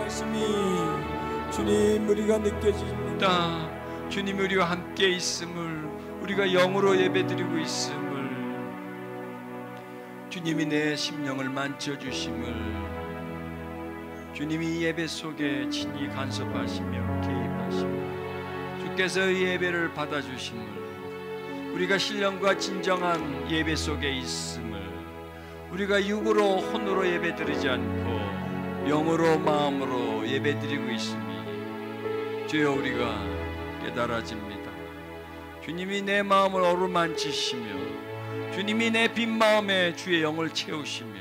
말씀이 주님 우리가 느껴집니다. 주님 우리와 함께 있음을, 우리가 영으로 예배드리고 있음을, 주님이 내 심령을 만져주심을, 주님이 예배 속에 친히 간섭하시며 개입하시며 주께서 이 예배를 받아주심을, 우리가 신령과 진정한 예배 속에 있음을, 우리가 육으로 혼으로 예배드리지 않고 영으로 마음으로 예배드리고 있음이 주여 우리가 깨달아집니다. 주님이 내 마음을 어루만지시며 주님이 내 빈 마음에 주의 영을 채우시며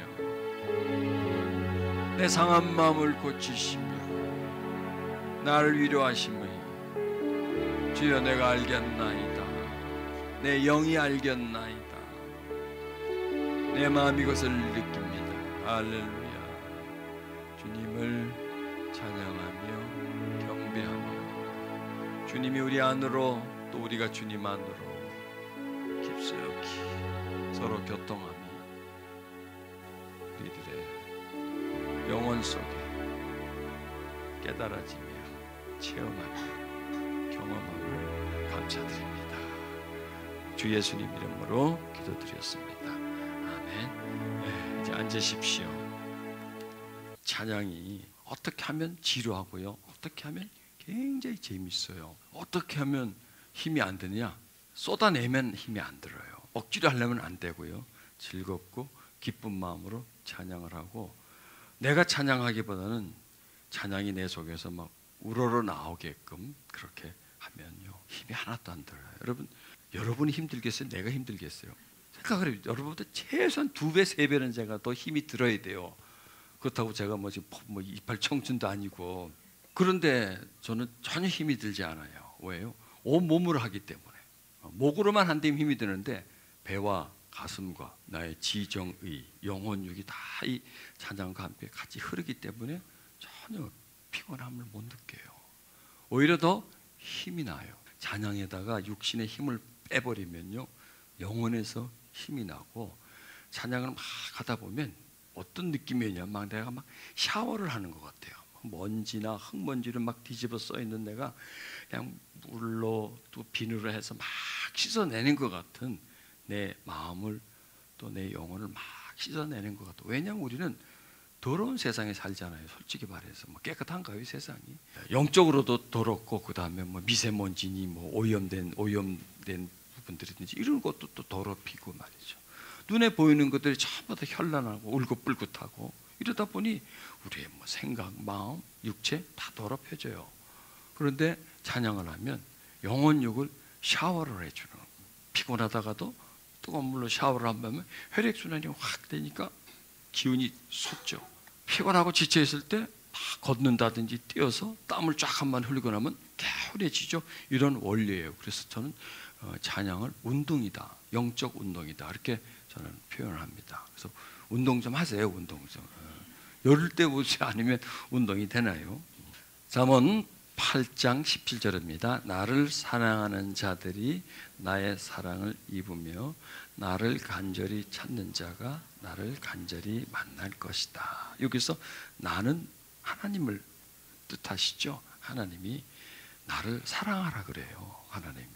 내 상한 마음을 고치시며 나를 위로하시며 주여 내가 알겠나이다. 내 영이 알겠나이다. 내 마음이 이것을 느낍니다. 할렐루야. 주님을 찬양하며 경배하며 주님이 우리 안으로 또 우리가 주님 안으로 깊숙이 서로 교통함이 우리들의 영혼 속에 깨달아지며 체험하며 경험함을 감사드립니다. 주 예수님 이름으로 기도드렸습니다. 아멘. 이제 앉으십시오. 찬양이 어떻게 하면 지루하고요, 어떻게 하면 굉장히 재밌어요. 어떻게 하면 힘이 안 드냐? 쏟아내면 힘이 안 들어요. 억지로 하려면 안 되고요. 즐겁고 기쁜 마음으로 찬양을 하고, 내가 찬양하기보다는 찬양이 내 속에서 막 우러러 나오게끔 그렇게 하면요, 힘이 하나도 안 들어요. 여러분이 힘들겠어요? 내가 힘들겠어요? 생각을 해요. 여러분보다 최소한 2배, 3배는 제가 더 힘이 들어야 돼요. 그렇다고 제가 지금 이빨 청춘도 아니고. 그런데 저는 전혀 힘이 들지 않아요. 왜요? 온몸으로 하기 때문에. 목으로만 한다면 힘이 드는데 배와 가슴과 나의 지정의, 영혼육이 다 이 찬양과 함께 같이 흐르기 때문에 전혀 피곤함을 못 느껴요. 오히려 더 힘이 나요. 찬양에다가 육신의 힘을 빼버리면요, 영혼에서 힘이 나고, 찬양을 막 하다 보면 어떤 느낌이냐면 막 내가 막 샤워를 하는 것 같아요. 먼지나 흙먼지를 막 뒤집어 써 있는 내가 그냥 물로 또 비누로 해서 막 씻어내는 것 같은 내 마음을 또 내 영혼을 막 씻어내는 것 같아. 왜냐하면 우리는 더러운 세상에 살잖아요. 솔직히 말해서 깨끗한가요, 세상이? 영적으로도 더럽고, 그 다음에 미세먼지니 오염된 부분들이든지 이런 것도 또 더럽히고 말이죠. 눈에 보이는 것들이 전부 다 현란하고 울긋불긋하고 이러다 보니 우리의 생각, 마음, 육체 다 더럽혀져요. 그런데 찬양을 하면 영혼육을 샤워를 해주는, 피곤하다가도 뜨거운 물로 샤워를 하면 혈액순환이 확 되니까 기운이 솟죠. 피곤하고 지쳐있을 때 막 걷는다든지 뛰어서 땀을 쫙 한 번 흘리고 나면 개운해지죠. 이런 원리예요. 그래서 저는 찬양을 운동이다, 영적 운동이다, 이렇게 저는 표현을 합니다. 그래서 운동 좀 하세요. 운동 좀. 열을 때 오지 않으면 운동이 되나요? 잠언 8장 17절입니다. 나를 사랑하는 자들이 나의 사랑을 입으며 나를 간절히 찾는 자가 나를 간절히 만날 것이다. 여기서 나는 하나님을 뜻하시죠. 하나님이 나를 사랑하라 그래요. 하나님이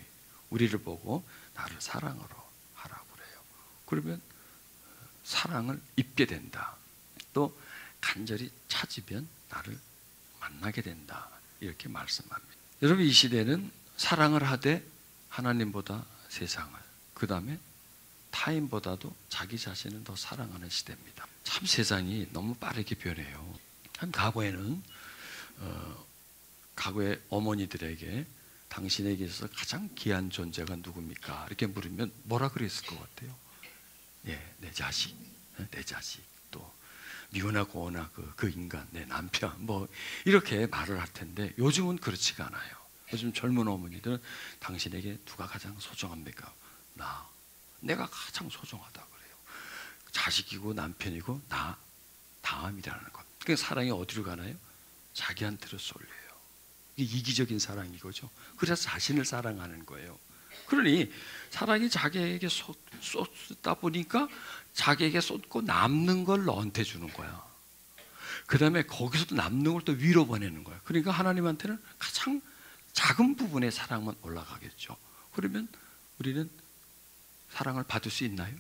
우리를 보고 나를 사랑으로 하라고 그래요. 그러면 사랑을 입게 된다. 또 간절히 찾으면 나를 만나게 된다. 이렇게 말씀합니다. 여러분, 이 시대는 사랑을 하되 하나님보다 세상을, 그 다음에 타인보다도 자기 자신을 더 사랑하는 시대입니다. 참 세상이 너무 빠르게 변해요. 한 과거에는 과거의 어머니들에게 당신에게 있어서 가장 귀한 존재가 누굽니까? 이렇게 물으면 뭐라 그랬을 것 같아요? 예, 내 자식, 내 자식, 또 미우나 고우나 그 인간, 내 남편, 이렇게 말을 할 텐데 요즘은 그렇지가 않아요. 요즘 젊은 어머니들은 당신에게 누가 가장 소중합니까? 내가 가장 소중하다 그래요. 자식이고 남편이고 나 다음이라는 것. 그러니까 사랑이 어디로 가나요? 자기한테로 쏠려요. 이게 이기적인 사랑인 거죠. 그래서 자신을 사랑하는 거예요. 그러니 사랑이 자기에게 쏟다 보니까 자기에게 쏟고 남는 걸 너한테 주는 거야. 그 다음에 거기서도 남는 걸 또 위로 보내는 거예요. 그러니까 하나님한테는 가장 작은 부분의 사랑만 올라가겠죠. 그러면 우리는 사랑을 받을 수 있나요?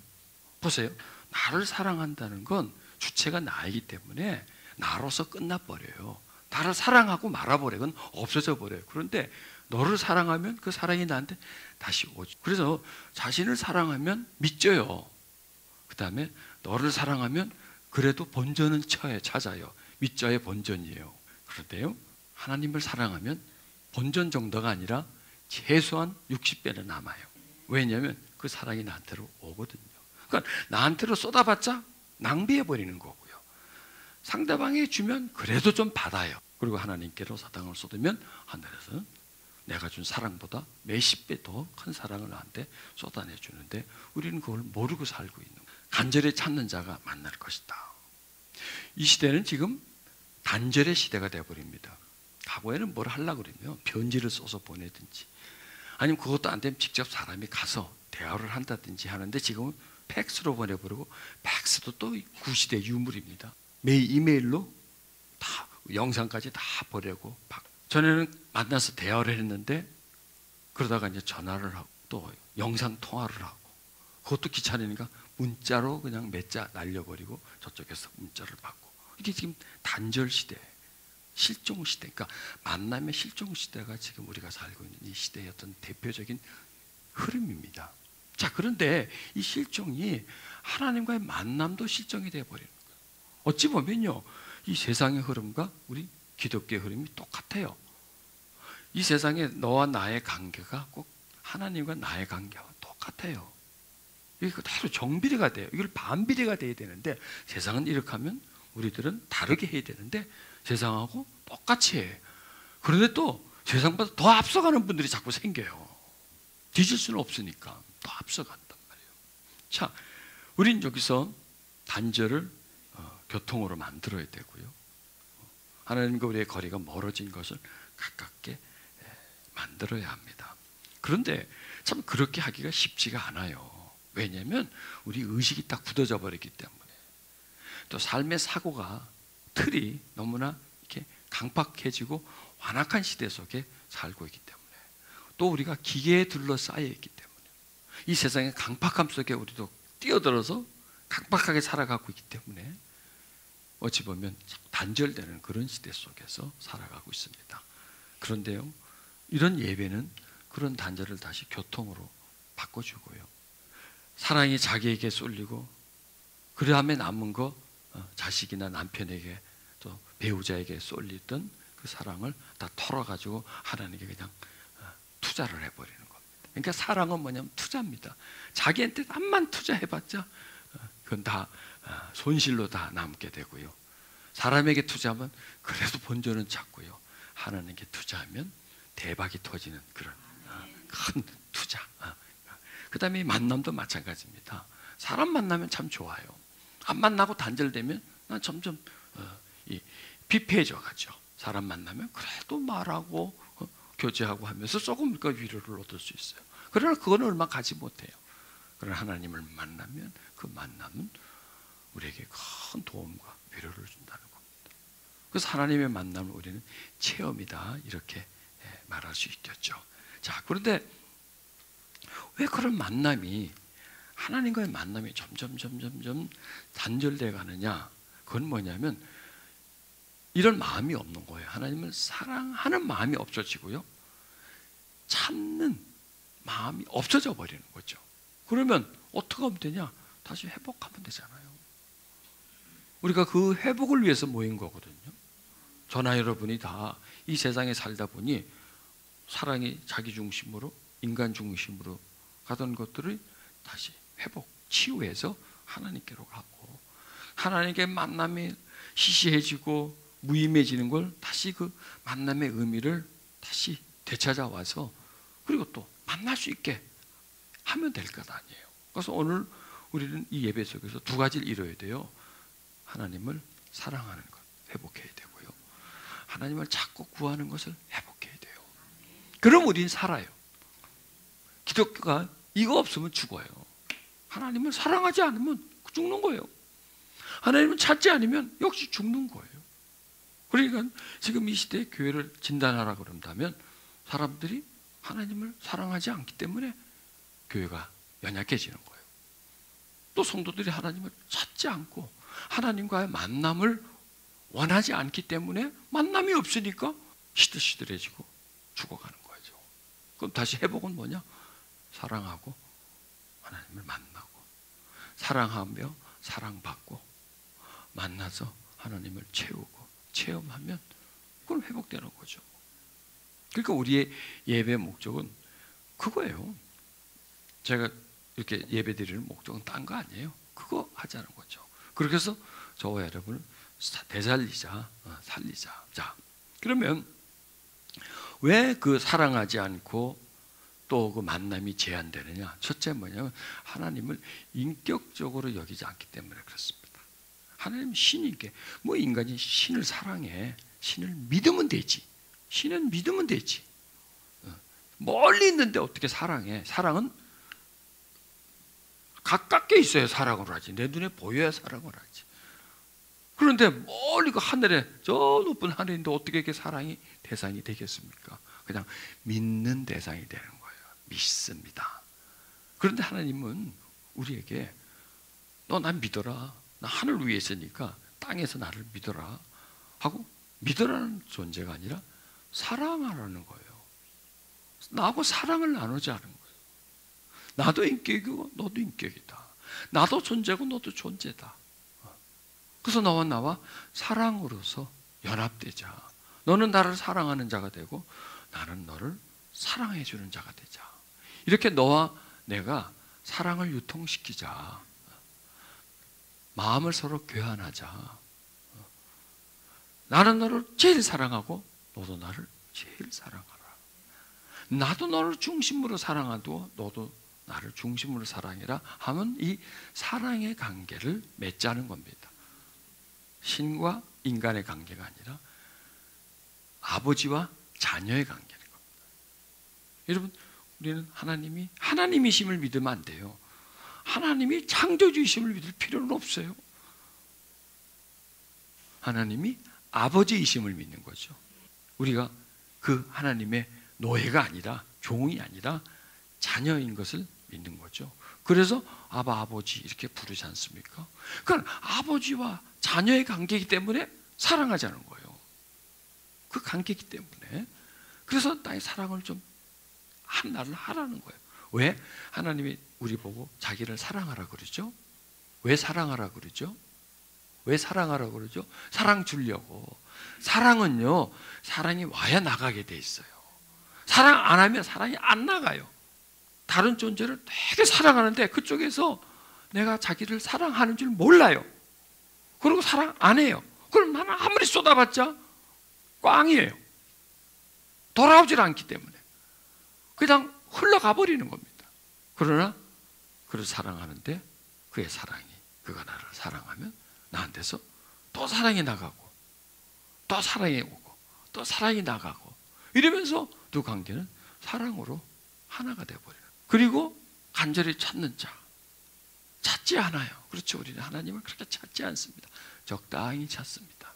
보세요. 나를 사랑한다는 건 주체가 나이기 때문에 나로서 끝나버려요. 나를 사랑하고 말아버려요. 그건 없어져 버려요. 그런데 너를 사랑하면 그 사랑이 나한테 다시 오죠. 그래서 자신을 사랑하면 믿져요. 그 다음에 너를 사랑하면 그래도 본전은 찾아요. 믿져의 본전이에요. 그런데요, 하나님을 사랑하면 본전 정도가 아니라 최소한 60배는 남아요. 왜냐하면 그 사랑이 나한테로 오거든요. 그러니까 나한테로 쏟아봤자 낭비해버리는 거고요. 상대방이 주면 그래도 좀 받아요. 그리고 하나님께로 사랑을 쏟으면 하늘에서 내가 준 사랑보다 몇십 배 더 큰 사랑을 나한테 쏟아내주는데 우리는 그걸 모르고 살고 있는 거예요. 간절히 찾는 자가 만날 것이다. 이 시대는 지금 단절의 시대가 되어버립니다. 과거에는 뭘 하려고 그러면 편지를 써서 보내든지 아니면 그것도 안 되면 직접 사람이 가서 대화를 한다든지 하는데 지금은 팩스로 보내버리고 팩스도 또 구시대 유물입니다. 매일 이메일로 다 영상까지 다 보내고 전에는 만나서 대화를 했는데 그러다가 이제 전화를 하고 또 영상 통화를 하고 그것도 귀찮으니까 문자로 그냥 몇 자 날려버리고 저쪽에서 문자를 받고 이게 지금 단절 시대, 실종 시대, 그러니까 만남의 실종 시대가 지금 우리가 살고 있는 이 시대의 어떤 대표적인 흐름입니다. 자, 그런데 이 실종이 하나님과의 만남도 실종이 되어버리는 거예요. 어찌 보면요, 이 세상의 흐름과 우리 기독교의 흐름이 똑같아요. 이 세상에 너와 나의 관계가 꼭 하나님과 나의 관계와 똑같아요. 이게 다로 정비례가 돼요. 이걸 반비례가 돼야 되는데 세상은 이렇게 하면 우리들은 다르게 해야 되는데 세상하고 똑같이 해요. 그런데 또 세상보다 더 앞서가는 분들이 자꾸 생겨요. 뒤질 수는 없으니까 더 앞서간단 말이에요. 자, 우린 여기서 단절을 교통으로 만들어야 되고요. 하나님과 우리의 거리가 멀어진 것을 가깝게 만들어야 합니다. 그런데 참 그렇게 하기가 쉽지가 않아요. 왜냐하면 우리 의식이 딱 굳어져 버렸기 때문에 또 삶의 사고가 틀이 너무나 이렇게 강팍해지고 완악한 시대 속에 살고 있기 때문에 또 우리가 기계에 둘러싸여 있기 때문에 이 세상의 강팍함 속에 우리도 뛰어들어서 강팍하게 살아가고 있기 때문에 어찌 보면 단절되는 그런 시대 속에서 살아가고 있습니다. 그런데요, 이런 예배는 그런 단절을 다시 교통으로 바꿔주고요. 사랑이 자기에게 쏠리고 그 다음에 남은 거 자식이나 남편에게 또 배우자에게 쏠리던 그 사랑을 다 털어가지고 하나님께 그냥 투자를 해버리는 겁니다. 그러니까 사랑은 뭐냐면 투자입니다. 자기한테 남만 투자해봤자 그건 다 손실로 다 남게 되고요. 사람에게 투자하면 그래도 본전은 찾고요. 하나님께 투자하면 대박이 터지는 그런 큰 투자. 그 다음에 만남도 마찬가지입니다. 사람 만나면 참 좋아요. 안 만나고 단절되면 난 점점 비폐해져 가죠. 사람 만나면 그래도 말하고 교제하고 하면서 조금 위로를 얻을 수 있어요. 그러나 그거는 얼마 가지 못해요. 그러나 하나님을 만나면 그 만남은 우리에게 큰 도움과 위로를 준다는 겁니다. 그래서 하나님의 만남을 우리는 체험이다 이렇게 말할 수 있겠죠. 자, 그런데 왜 그런 만남이 하나님과의 만남이 점점 단절돼 가느냐? 그건 뭐냐면 이런 마음이 없는 거예요. 하나님을 사랑하는 마음이 없어지고요. 찾는 마음이 없어져 버리는 거죠. 그러면 어떻게 하면 되냐? 다시 회복하면 되잖아요. 우리가 그 회복을 위해서 모인 거거든요. 저나 여러분이 다 이 세상에 살다 보니 사랑이 자기 중심으로 인간 중심으로 가던 것들을 다시 회복, 치유해서 하나님께로 가고 하나님께 만남이 시시해지고 무의미해지는 걸 다시 그 만남의 의미를 다시 되찾아와서 그리고 또 만날 수 있게 하면 될 것 아니에요. 그래서 오늘 우리는 이 예배 속에서 두 가지를 이뤄야 돼요. 하나님을 사랑하는 것 회복해야 되고요. 하나님을 찾고 구하는 것을 회복해야 돼요. 그럼 우리는 살아요. 기독교가 이거 없으면 죽어요. 하나님을 사랑하지 않으면 죽는 거예요. 하나님을 찾지 않으면 역시 죽는 거예요. 그러니까 지금 이 시대의 교회를 진단하라 그런다면 사람들이 하나님을 사랑하지 않기 때문에 교회가 연약해지는 거예요. 또 성도들이 하나님을 찾지 않고 하나님과의 만남을 원하지 않기 때문에 만남이 없으니까 시들시들해지고 죽어가는 거죠. 그럼 다시 회복은 뭐냐? 사랑하고 하나님을 만나고 사랑하며 사랑받고 만나서 하나님을 채우고 체험하면 그건 회복되는 거죠. 그러니까 우리의 예배 목적은 그거예요. 제가 이렇게 예배 드리는 목적은 딴 거 아니에요. 그거 하자는 거죠. 그렇게 해서 저와 여러분을 되살리자, 살리자. 자, 그러면 왜 그 사랑하지 않고 또 그 만남이 제한되느냐? 첫째 뭐냐면 하나님을 인격적으로 여기지 않기 때문에 그렇습니다. 하나님은 신이게 뭐 인간이 신을 사랑해, 신을 믿으면 되지. 신은 믿으면 되지. 멀리 있는데 어떻게 사랑해? 사랑은 가깝게 있어야 사랑을 하지. 내 눈에 보여야 사랑을 하지. 그런데 멀리 그 하늘에 저 높은 하늘인데 어떻게 이렇게 사랑이 대상이 되겠습니까? 그냥 믿는 대상이 되는 거예요. 믿습니다. 그런데 하나님은 우리에게 너 난 믿어라. 나 하늘 위에 있으니까 땅에서 나를 믿어라 하고 믿으라는 존재가 아니라 사랑하라는 거예요. 나하고 사랑을 나누자는 거예요. 나도 인격이고 너도 인격이다. 나도 존재고 너도 존재다. 그래서 너와 나와 사랑으로서 연합되자. 너는 나를 사랑하는 자가 되고 나는 너를 사랑해 주는 자가 되자. 이렇게 너와 내가 사랑을 유통시키자. 마음을 서로 교환하자. 나는 너를 제일 사랑하고 너도 나를 제일 사랑하라. 나도 너를 중심으로 사랑하고 너도 나를 중심으로 사랑해라 하면 이 사랑의 관계를 맺자는 겁니다. 신과 인간의 관계가 아니라 아버지와 자녀의 관계인 겁니다. 여러분, 우리는 하나님이심을 믿으면 안 돼요. 하나님이 창조주이심을 믿을 필요는 없어요. 하나님이 아버지이심을 믿는 거죠. 우리가 그 하나님의 노예가 아니라 종이 아니라 자녀인 것을 믿는 거죠. 그래서 아바 아버지 이렇게 부르지 않습니까? 그러니까 아버지와 자녀의 관계이기 때문에 사랑하자는 거예요. 그 관계이기 때문에. 그래서 나의 사랑을 좀 나를 하라는 거예요. 왜? 하나님이 우리 보고 자기를 사랑하라 그러죠? 왜 사랑하라 그러죠? 왜 사랑하라 그러죠? 사랑 주려고. 사랑은요, 사랑이 와야 나가게 돼 있어요. 사랑 안 하면 사랑이 안 나가요. 다른 존재를 되게 사랑하는데 그쪽에서 내가 자기를 사랑하는 줄 몰라요. 그리고 사랑 안 해요. 그럼 나는 아무리 쏟아봤자 꽝이에요. 돌아오질 않기 때문에 그냥 흘러가 버리는 겁니다. 그러나 그를 사랑하는데 그의 사랑이, 그가 나를 사랑하면 나한테서 또 사랑이 나가고 또 사랑이 오고 또 사랑이 나가고 이러면서 두 관계는 사랑으로 하나가 되어버려요. 그리고 간절히 찾는 자, 찾지 않아요. 그렇죠. 우리는 하나님을 그렇게 찾지 않습니다. 적당히 찾습니다.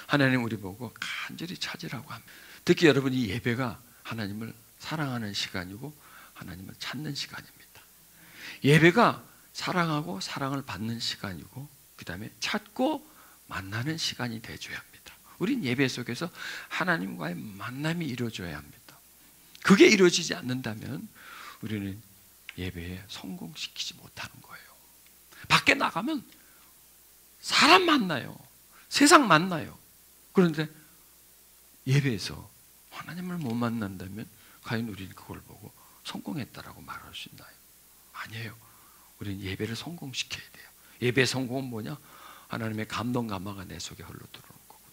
하나님 우리 보고 간절히 찾으라고 합니다. 특히 여러분, 이 예배가 하나님을 사랑하는 시간이고 하나님을 찾는 시간입니다. 예배가 사랑하고 사랑을 받는 시간이고 그 다음에 찾고 만나는 시간이 되어줘야 합니다. 우린 예배 속에서 하나님과의 만남이 이루어져야 합니다. 그게 이루어지지 않는다면 우리는 예배에 성공시키지 못하는 거예요. 밖에 나가면 사람 만나요. 세상 만나요. 그런데 예배에서 하나님을 못 만난다면 과연 우리는 그걸 보고 성공했다라고 말할 수 있나요? 아니에요. 우리는 예배를 성공시켜야 돼요. 예배의 성공은 뭐냐? 하나님의 감동 감화가 내 속에 흘러 들어오는 거고요.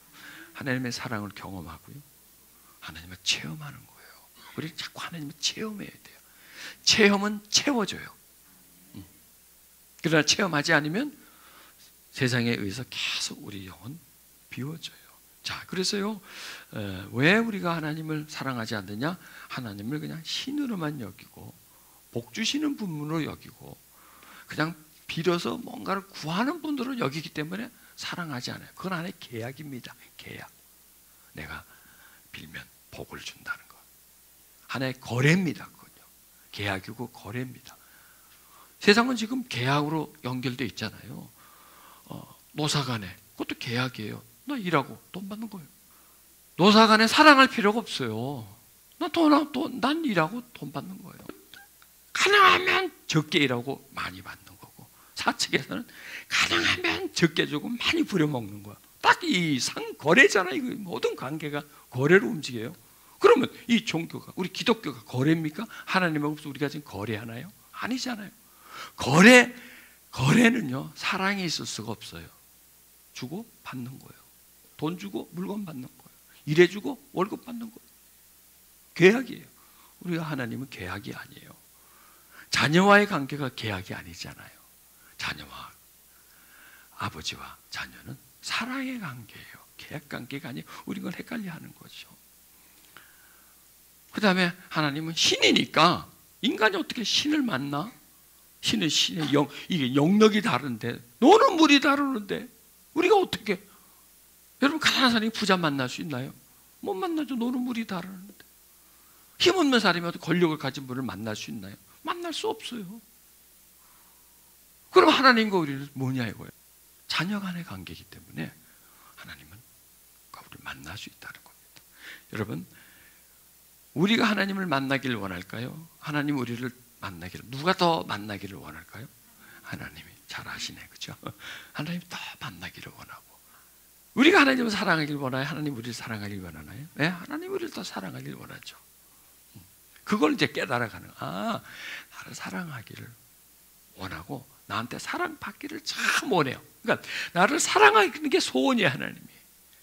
하나님의 사랑을 경험하고요. 하나님을 체험하는 거예요. 우리는 자꾸 하나님을 체험해야 돼요. 체험은 채워줘요. 그러나 체험하지 않으면 세상에 의해서 계속 우리 영은 비워져요. 자, 그래서요, 왜 우리가 하나님을 사랑하지 않느냐? 하나님을 그냥 신으로만 여기고 복 주시는 분으로 여기고 그냥 빌어서 뭔가를 구하는 분으로 여기기 때문에 사랑하지 않아요. 그건 하나의 계약입니다. 계약. 내가 빌면 복을 준다는 거. 하나의 거래입니다. 그건요. 계약이고 거래입니다. 세상은 지금 계약으로 연결되어 있잖아요. 노사간에 그것도 계약이에요. 나 일하고 돈 받는 거예요. 노사간에 사랑할 필요가 없어요. 난 일하고 돈 받는 거예요. 가능하면 적게 일하고 많이 받는 거고, 사측에서는 가능하면 적게 주고 많이 부려먹는 거야. 딱 이 상거래잖아요. 이거 모든 관계가 거래로 움직여요. 그러면 이 종교가, 우리 기독교가 거래입니까? 하나님하고 우리가 지금 거래하나요? 아니잖아요. 거래는요, 사랑이 있을 수가 없어요. 주고 받는 거예요. 돈 주고 물건 받는 거예요. 일해주고 월급 받는 거예요. 계약이에요. 우리가 하나님은 계약이 아니에요. 자녀와의 관계가 계약이 아니잖아요. 자녀와 아버지와 자녀는 사랑의 관계예요. 계약 관계가 아니에요. 우리가 그걸 헷갈려 하는 거죠. 그 다음에 하나님은 신이니까 인간이 어떻게 신을 만나? 신의 이게 영역이 다른데, 너는 물이 다르는데 우리가 어떻게, 여러분 가난한 사람이 부자 만날 수 있나요? 못 만나죠. 너는 물이 다르는데. 힘없는 사람이 권력을 가진 분을 만날 수 있나요? 만날 수 없어요. 그럼 하나님과 우리는 뭐냐 이거예요. 자녀 간의 관계이기 때문에 하나님은 우리를 만날 수 있다는 겁니다. 여러분, 우리가 하나님을 만나기를 원할까요? 하나님 우리를 만나기를, 누가 더 만나기를 원할까요? 하나님이. 잘 아시네, 그죠? 하나님 더 만나기를 원하고, 우리가 하나님을 사랑하기를 원하요? 하나님 우리를 사랑하기를 원하나요? 네, 하나님 우리를 더 사랑하기를 원하죠. 그걸 이제 깨달아가는, 나를 사랑하기를 원하고 나한테 사랑받기를 참 원해요. 그러니까 나를 사랑하는 게 소원이에요, 하나님이.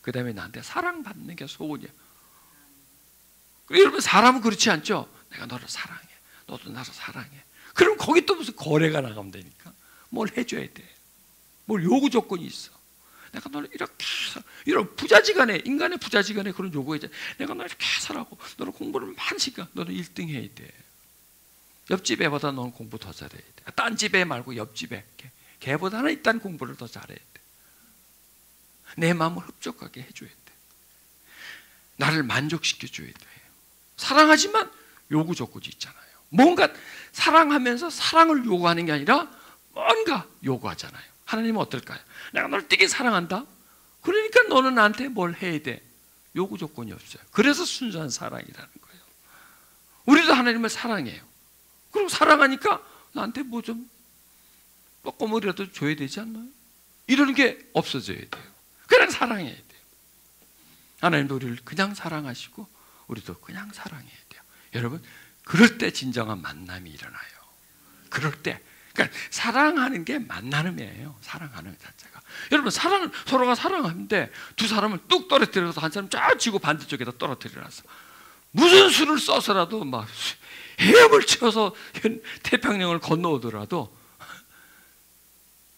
그 다음에 나한테 사랑받는 게 소원이에요. 여러분, 사람은 그렇지 않죠? 내가 너를 사랑해, 너도 나를 사랑해. 그럼 거기 또 무슨 거래가 나가면 되니까 뭘 해줘야 돼. 뭘 요구 조건이 있어. 내가 너를 이렇게, 이런 부자지간에, 인간의 부자지간에 그런 요구가 있잖아. 내가 너를 이렇게 살라고, 너는 공부를 많이 시켜, 너는 1등 해야 돼. 옆집 애보다 너는 공부 더 잘해야 돼. 딴 집 애 말고 옆집 애, 걔보다는 일단 공부를 더 잘해야 돼. 내 마음을 흡족하게 해줘야 돼. 나를 만족시켜줘야 돼. 사랑하지만 요구 조건이 있잖아요. 뭔가 사랑하면서 사랑을 요구하는 게 아니라 뭔가 요구하잖아요. 하나님은 어떨까요? 내가 너를 되게 사랑한다. 그러니까 너는 나한테 뭘 해야 돼. 요구 조건이 없어요. 그래서 순수한 사랑이라는 거예요. 우리도 하나님을 사랑해요. 그리고 사랑하니까 나한테 뭐 좀 뻐꼬머리라도 줘야 되지 않나요? 이러는 게 없어져야 돼요. 그냥 사랑해야 돼요. 하나님도 우리를 그냥 사랑하시고 우리도 그냥 사랑해야 돼요. 여러분, 그럴 때 진정한 만남이 일어나요. 그럴 때. 그러니까 사랑하는 게 만남이에요. 사랑하는 자체가. 여러분, 서로가 사랑하는데 두 사람을 뚝 떨어뜨려서 한 사람 쫙 쥐고 반대쪽에다 떨어뜨려놨어. 무슨 수를 써서라도 막 헤엄을 쳐서 태평양을 건너오더라도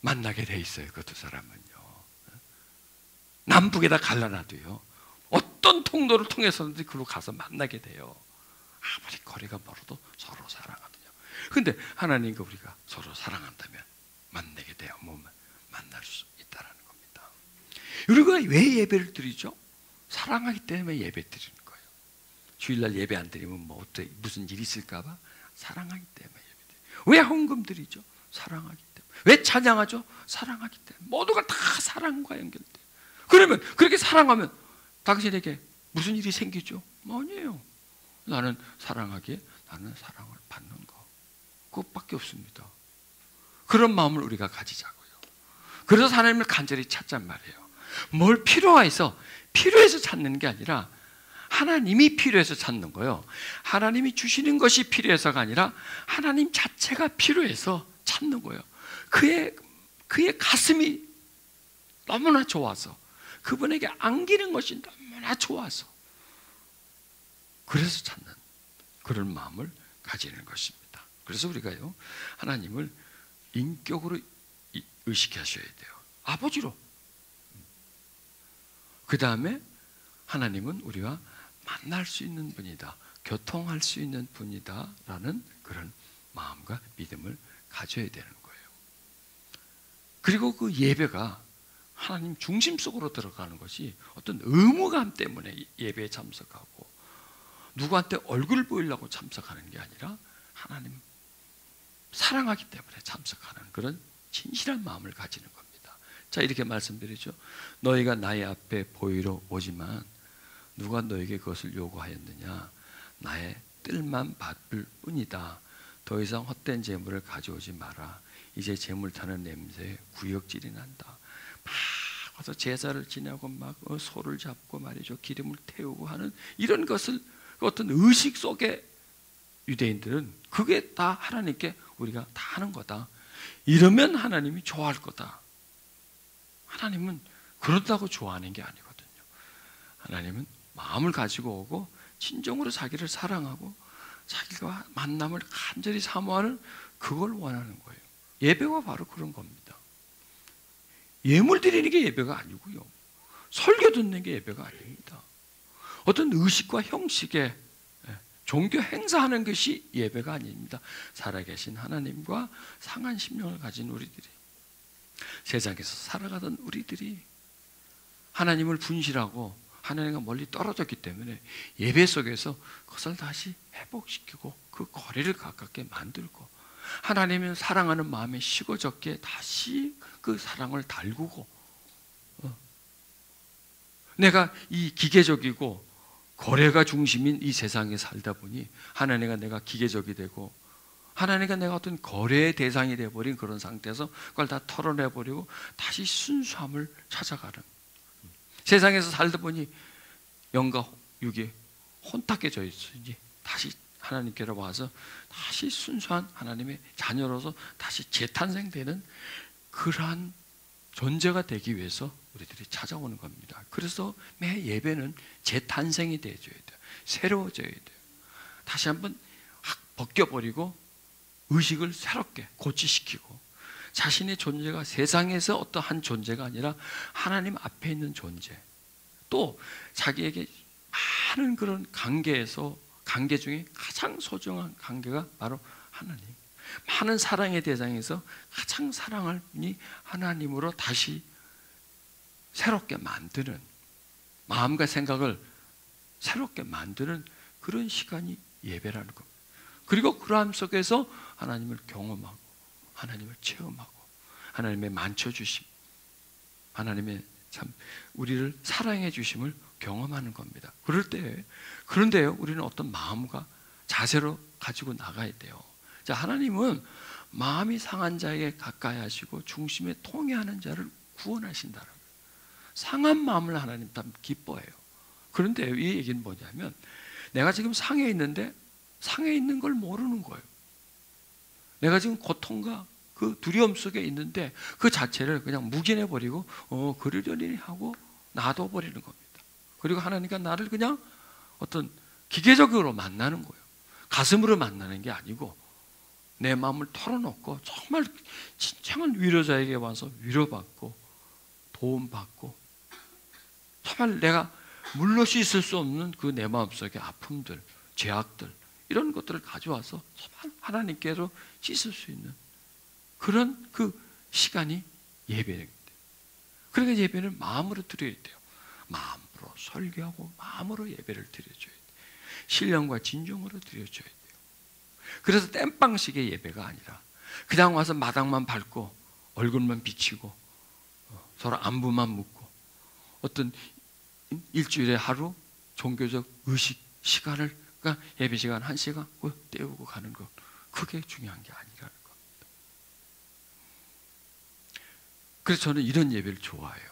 만나게 돼 있어요. 그 두 사람은요. 남북에다 갈라놔도요. 어떤 통로를 통해서든지 그로 가서 만나게 돼요. 아무리 거리가 멀어도 서로 사랑하면요. 근데 하나님과 우리가 서로 사랑한다면 만나게 돼요. 만날 수 있다는 겁니다. 우리가 왜 예배를 드리죠? 사랑하기 때문에 예배 드리는 거예요. 주일날 예배 안 드리면 뭐 어떻게 무슨 일이 있을까 봐 사랑하기 때문에 예배 드려요. 왜 헌금 드리죠? 사랑하기 때문에. 왜 찬양하죠? 사랑하기 때문에. 모두가 다 사랑과 연결돼요. 그러면 그렇게 사랑하면 당신에게 무슨 일이 생기죠? 아니에요. 나는 사랑하기에 나는 사랑을 받는 거, 그것밖에 없습니다. 그런 마음을 우리가 가지자고요. 그래서 하나님을 간절히 찾잔 말이에요. 뭘 필요해서 찾는 게 아니라 하나님이 필요해서 찾는 거예요. 하나님이 주시는 것이 필요해서가 아니라 하나님 자체가 필요해서 찾는 거예요. 그의 가슴이 너무나 좋아서, 그분에게 안기는 것이 너무나 좋아서, 그래서 찾는 그런 마음을 가지는 것입니다. 그래서 우리가요, 하나님을 인격으로 의식하셔야 돼요. 아버지로. 그 다음에 하나님은 우리와 만날 수 있는 분이다, 교통할 수 있는 분이다 라는 그런 마음과 믿음을 가져야 되는 거예요. 그리고 그 예배가 하나님 중심 속으로 들어가는 것이 어떤 의무감 때문에 예배에 참석하고 누구한테 얼굴 보이려고 참석하는 게 아니라 하나님 사랑하기 때문에 참석하는 그런 진실한 마음을 가지는 겁니다. 자, 이렇게 말씀드리죠. 너희가 나의 앞에 보이러 오지만 누가 너에게 그것을 요구하였느냐? 나의 뜰만 받을 뿐이다. 더 이상 헛된 재물을 가져오지 마라. 이제 재물 타는 냄새에 구역질이 난다. 막 와서 제사를 지내고 막 소를 잡고 말이죠, 기름을 태우고 하는 이런 것을 어떤 의식 속에 유대인들은 그게 다 하나님께 우리가 다 하는 거다. 이러면 하나님이 좋아할 거다. 하나님은 그렇다고 좋아하는 게 아니거든요. 하나님은 마음을 가지고 오고 진정으로 자기를 사랑하고 자기가 만남을 간절히 사모하는 그걸 원하는 거예요. 예배가 바로 그런 겁니다. 예물 드리는 게 예배가 아니고요, 설교 듣는 게 예배가 아닙니다. 어떤 의식과 형식에 종교 행사하는 것이 예배가 아닙니다. 살아계신 하나님과 상한 심령을 가진 우리들이, 세상에서 살아가던 우리들이 하나님을 분실하고 하나님과 멀리 떨어졌기 때문에 예배 속에서 그것을 다시 회복시키고 그 거리를 가깝게 만들고, 하나님은 사랑하는 마음에 식어졌기에 다시 그 사랑을 달구고, 내가 이 기계적이고 거래가 중심인 이 세상에 살다 보니 하나님과 내가 기계적이 되고 하나님과 내가 어떤 거래의 대상이 되어버린 그런 상태에서 그걸 다 털어내버리고 다시 순수함을 찾아가는, 세상에서 살다 보니 영과 육이 혼탁해져 있으니 다시 하나님께로 와서 다시 순수한 하나님의 자녀로서 다시 재탄생되는 그러한 존재가 되기 위해서 우리들이 찾아오는 겁니다. 그래서 매 예배는 재탄생이 되어줘야 돼요. 새로워져야 돼요. 다시 한번 확 벗겨버리고 의식을 새롭게 고치시키고, 자신의 존재가 세상에서 어떠한 존재가 아니라 하나님 앞에 있는 존재, 또 자기에게 많은 그런 관계 중에 가장 소중한 관계가 바로 하나님, 많은 사랑의 대상에서 가장 사랑할 분이 하나님으로 다시 새롭게 만드는, 마음과 생각을 새롭게 만드는 그런 시간이 예배라는 겁니다. 그리고 그러함 속에서 하나님을 경험하고 하나님을 체험하고 하나님의 만져주심, 하나님의 참 우리를 사랑해 주심을 경험하는 겁니다. 그런데요, 우리는 어떤 마음과 자세로 가지고 나가야 돼요. 자, 하나님은 마음이 상한 자에게 가까이 하시고 중심에 통해하는 자를 구원하신다는 거예요. 상한 마음을 하나님 참 기뻐해요. 그런데 이 얘기는 뭐냐면, 내가 지금 상해 있는데 상해 있는 걸 모르는 거예요. 내가 지금 고통과 그 두려움 속에 있는데 그 자체를 그냥 묵인해버리고 그러려니 하고 놔둬버리는 겁니다. 그리고 하나님과 나를 그냥 어떤 기계적으로 만나는 거예요. 가슴으로 만나는 게 아니고 내 마음을 털어놓고 정말 진정한 위로자에게 와서 위로받고 도움받고, 정말 내가 물러시 있을 수 없는 그 내 마음속의 아픔들, 죄악들, 이런 것들을 가져와서 정말 하나님께로 씻을 수 있는 그런 그 시간이 예배입니다. 그러니까 예배는 마음으로 드려야 돼요. 마음으로 설교하고 마음으로 예배를 드려줘야 돼요. 신령과 진정으로 드려줘야 돼요. 그래서 땜빵식의 예배가 아니라 그냥 와서 마당만 밟고 얼굴만 비치고 서로 안부만 묻고 어떤 일주일에 하루 종교적 의식 시간을, 그러니까 예배 시간 1시간 때우고 가는 것, 그게 중요한 게 아니라는 겁니다. 그래서 저는 이런 예배를 좋아해요.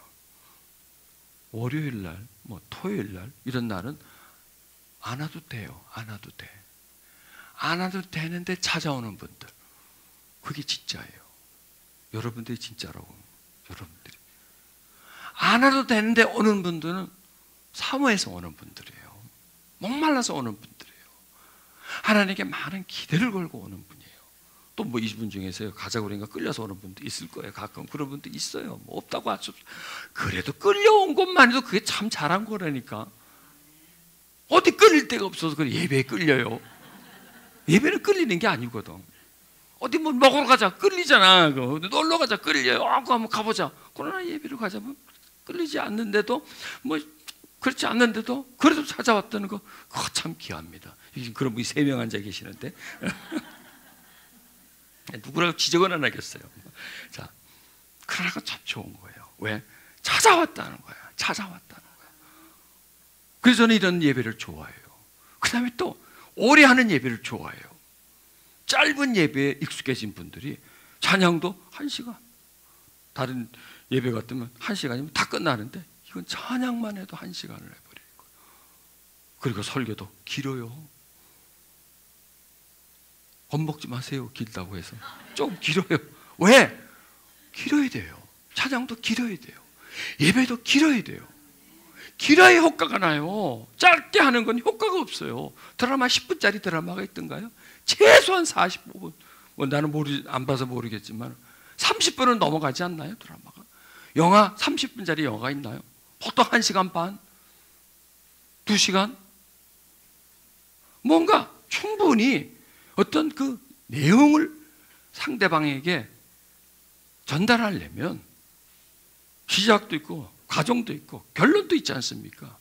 월요일 날, 토요일 날, 이런 날은 안 와도 돼요. 안 와도 돼. 안 와도 되는데 찾아오는 분들, 그게 진짜예요. 여러분들이 진짜라고. 여러분들이 안 와도 되는데 오는 분들은 사모해서 오는 분들이에요. 목말라서 오는 분들이에요. 하나님께 많은 기대를 걸고 오는 분이에요. 또 이분 중에서 가자고 그러니까 끌려서 오는 분도 있을 거예요. 가끔 그런 분도 있어요. 없다고 할 수 없어요. 그래도 끌려온 것만 해도 그게 참 잘한 거라니까. 어디 끌릴 데가 없어서 그래 예배에 끌려요. 예배는 끌리는 게 아니거든. 어디 먹으러 가자 끌리잖아. 놀러 가자 끌려요. 한번 가보자. 코로나 예배를 가자면 끌리지 않는데도 뭐 그렇지 않는데도 그래도 찾아왔다는 거 그거 참 귀합니다. 그런 분이 3명 앉아 계시는데 누구라고 지적은 안 하겠어요. 자, 그러나 참 좋은 거예요. 왜? 찾아왔다는 거야. 찾아왔다는 거야. 그래서 저는 이런 예배를 좋아해요. 그 다음에 또 오래 하는 예배를 좋아해요. 짧은 예배에 익숙해진 분들이 찬양도 1시간, 다른 예배 같으면 1시간이면 다 끝나는데 이건 찬양만 해도 1시간을 해버리는 거예요. 그리고 설교도 길어요. 겁먹지 마세요. 길다고 해서 좀 길어요. 왜? 길어야 돼요. 찬양도 길어야 돼요. 예배도 길어야 돼요. 길어야 효과가 나요. 짧게 하는 건 효과가 없어요. 드라마 10분짜리 드라마가 있던가요? 최소한 45분. 뭐 나는 안 봐서 모르겠지만 30분은 넘어가지 않나요? 드라마가. 영화 30분짜리 영화가 있나요? 보통 1시간 반, 2시간. 뭔가 충분히 어떤 그 내용을 상대방에게 전달하려면 시작도 있고 과정도 있고 결론도 있지 않습니까?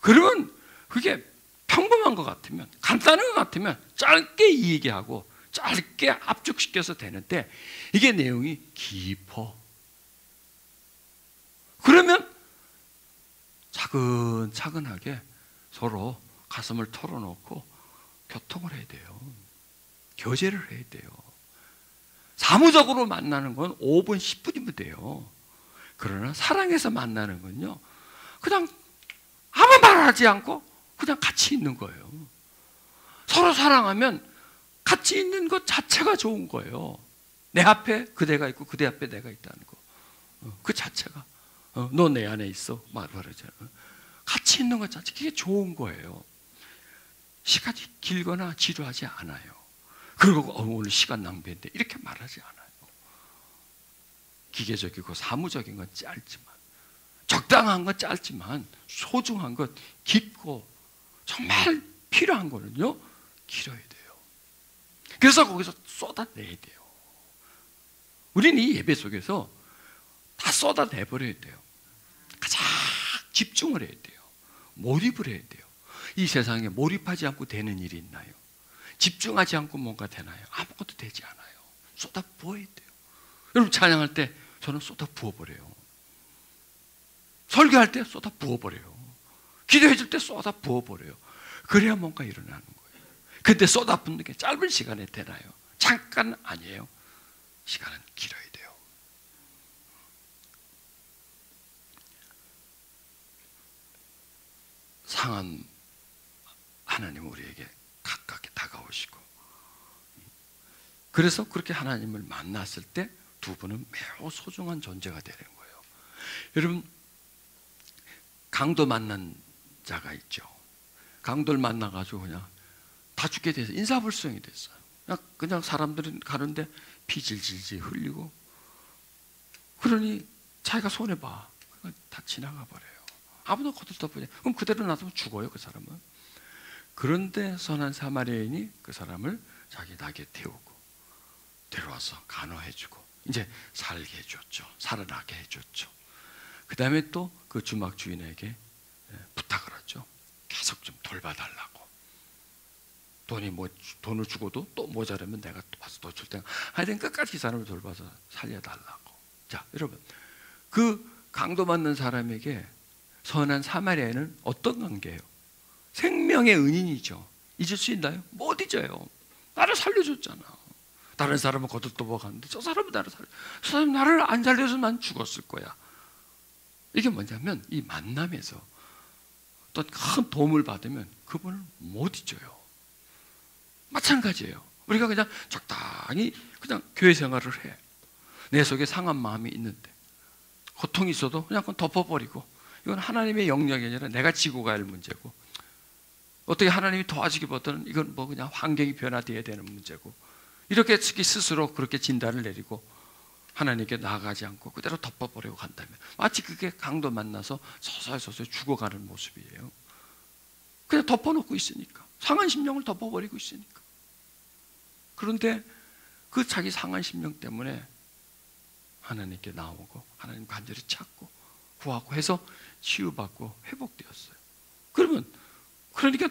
그러면 그게 평범한 것 같으면, 간단한 것 같으면 짧게 얘기하고 짧게 압축시켜서 되는데 이게 내용이 깊어. 그러면 차근차근하게 서로 가슴을 털어놓고 교통을 해야 돼요. 교제를 해야 돼요. 사무적으로 만나는 건 5분, 10분이면 돼요. 그러나 사랑해서 만나는 건요, 그냥 아무 말 하지 않고 그냥 같이 있는 거예요. 서로 사랑하면 같이 있는 것 자체가 좋은 거예요. 내 앞에 그대가 있고 그대 앞에 내가 있다는 거. 그 자체가 너 내 안에 있어 말하잖아요. 같이 있는 것 자체 그게 좋은 거예요. 시간이 길거나 지루하지 않아요. 그리고 오늘 시간 낭비했는데 이렇게 말하지 않아요. 기계적이고 사무적인 건 짧지만, 적당한 건 짧지만 소중한 것 깊고 정말 필요한 거는요 길어야 돼요. 그래서 거기서 쏟아내야 돼요. 우리는 이 예배 속에서 다 쏟아내버려야 돼요. 가장 집중을 해야 돼요. 몰입을 해야 돼요. 이 세상에 몰입하지 않고 되는 일이 있나요? 집중하지 않고 뭔가 되나요? 아무것도 되지 않아요. 쏟아 부어야 돼요. 여러분 찬양할 때 저는 쏟아 부어버려요. 설교할 때 쏟아 부어버려요. 기도해 줄 때 쏟아 부어버려요. 그래야 뭔가 일어나는 거예요. 근데 쏟아 붓는 게 짧은 시간에 되나요? 잠깐 아니에요. 시간은 길어야 돼요. 상한 하나님 우리에게 가깝게 다가오시고, 그래서 그렇게 하나님을 만났을 때 두 분은 매우 소중한 존재가 되는 거예요. 여러분, 강도 만난 자가 있죠. 강도를 만나가지고 그냥 다 죽게 돼서 인사불성이 됐어요. 그냥 사람들은 가는데 피 질질질 흘리고, 그러니 자기가 손해봐. 다 지나가 버려요. 아무도 거들떠보지. 그럼 그대로 놔두면 죽어요, 그 사람은. 그런데 선한 사마리아인이 그 사람을 자기 낙에 태우고 데려와서 간호해주고 이제 살게 해줬죠. 살아나게 해줬죠. 그 다음에 또 그 주막 주인에게 부탁을 하죠. 계속 좀 돌봐달라고. 돈을 주고도 또 모자라면 내가 또 와서 더 줄 테니까 하여튼 끝까지 이 사람을 돌봐서 살려달라고. 자, 여러분, 그 강도 맞는 사람에게 선한 사마리아인은 어떤 관계예요? 생명의 은인이죠. 잊을 수 있나요? 못 잊어요. 나를 살려줬잖아. 다른 사람은 거들떠보고 가는데 저 사람은 나를 살려. 저 사람 나를 안 살려서 난 죽었을 거야. 이게 뭐냐면 이 만남에서 또 큰 도움을 받으면 그분을 못 잊어요. 마찬가지예요. 우리가 그냥 적당히 그냥 교회 생활을 해. 내 속에 상한 마음이 있는데 고통이 있어도 그냥 그건 덮어버리고, 이건 하나님의 영역이 아니라 내가 지고 가야 할 문제고, 어떻게 하나님이 도와주기보다는 이건 뭐 그냥 환경이 변화되어야 되는 문제고, 이렇게 스스로 그렇게 진단을 내리고 하나님께 나아가지 않고 그대로 덮어버리고 간다면 마치 그게 강도 만나서 서서히 죽어가는 모습이에요. 그냥 덮어놓고 있으니까, 상한 심령을 덮어버리고 있으니까. 그런데 그 자기 상한 심령 때문에 하나님께 나오고 하나님 간절히 찾고 구하고 해서 치유받고 회복되었어요. 그러니까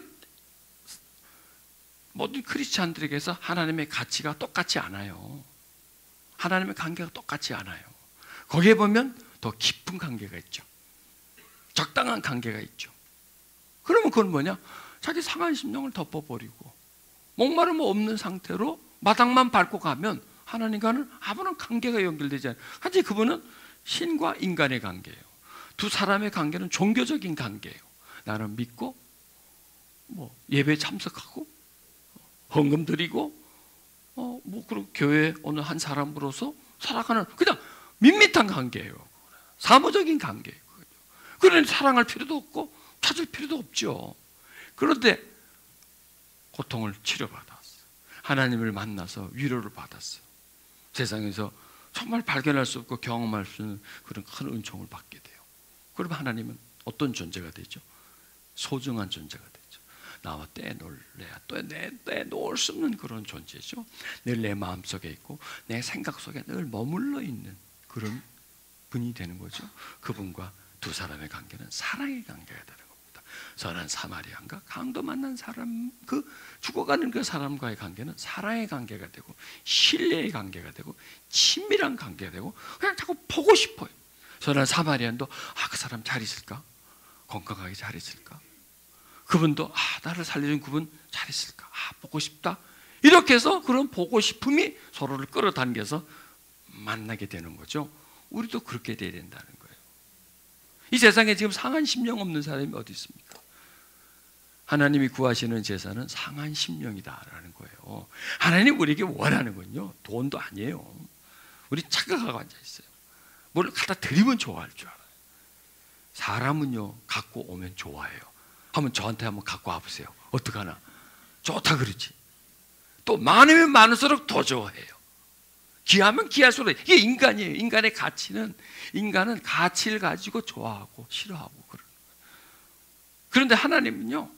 모든 크리스찬들에게서 하나님의 가치가 똑같지 않아요. 하나님의 관계가 똑같지 않아요. 거기에 보면 더 깊은 관계가 있죠. 적당한 관계가 있죠. 그러면 그건 뭐냐? 자기 상한 심령을 덮어버리고 목마름 없는 상태로 마당만 밟고 가면 하나님과는 아무런 관계가 연결되지 않아요. 하지 그분은 신과 인간의 관계예요. 두 사람의 관계는 종교적인 관계예요. 나는 믿고 예배 참석하고 헌금 드리고 그리고 교회 어느 한 사람으로서 살아가는 그냥 밋밋한 관계예요. 사무적인 관계예요. 그러니 사랑할 필요도 없고 찾을 필요도 없죠. 그런데 고통을 치료받았어요. 하나님을 만나서 위로를 받았어요. 세상에서 정말 발견할 수 없고 경험할 수 있는 그런 큰 은총을 받게 돼요. 그러면 하나님은 어떤 존재가 되죠? 소중한 존재가 되죠. 나와 떼놓을래야 떼놓을 수 없는 그런 존재죠. 늘 내 마음속에 있고 내 생각 속에 늘 머물러 있는 그런 분이 되는 거죠. 그분과 두 사람의 관계는 사랑의 관계가 되는 겁니다. 선한 사마리아인가 강도 만난 사람, 그 죽어가는 그 사람과의 관계는 사랑의 관계가 되고 신뢰의 관계가 되고 친밀한 관계가 되고 그냥 자꾸 보고 싶어요. 선한 사마리아인도 그 사람 잘 있을까? 건강하게 잘 있을까? 그분도 나를 살려준 그분 잘 있을까? 보고 싶다. 이렇게 해서 그런 보고 싶음이 서로를 끌어당겨서 만나게 되는 거죠. 우리도 그렇게 돼야 된다는 거예요. 이 세상에 지금 상한 심령 없는 사람이 어디 있습니까? 하나님이 구하시는 제사는 상한 심령이다라는 거예요. 하나님 우리에게 원하는 건요 돈도 아니에요. 우리 착각하고 앉아 있어요. 뭘 갖다 드리면 좋아할 줄 알아요. 사람은요 갖고 오면 좋아해요. 한번 저한테 한번 갖고 와보세요. 어떡하나? 좋다 그러지. 또 많으면 많을수록 더 좋아해요. 귀하면 귀할수록. 이게 인간이에요. 인간의 가치는, 인간은 가치를 가지고 좋아하고 싫어하고 그러는 거예요. 그런데 하나님은요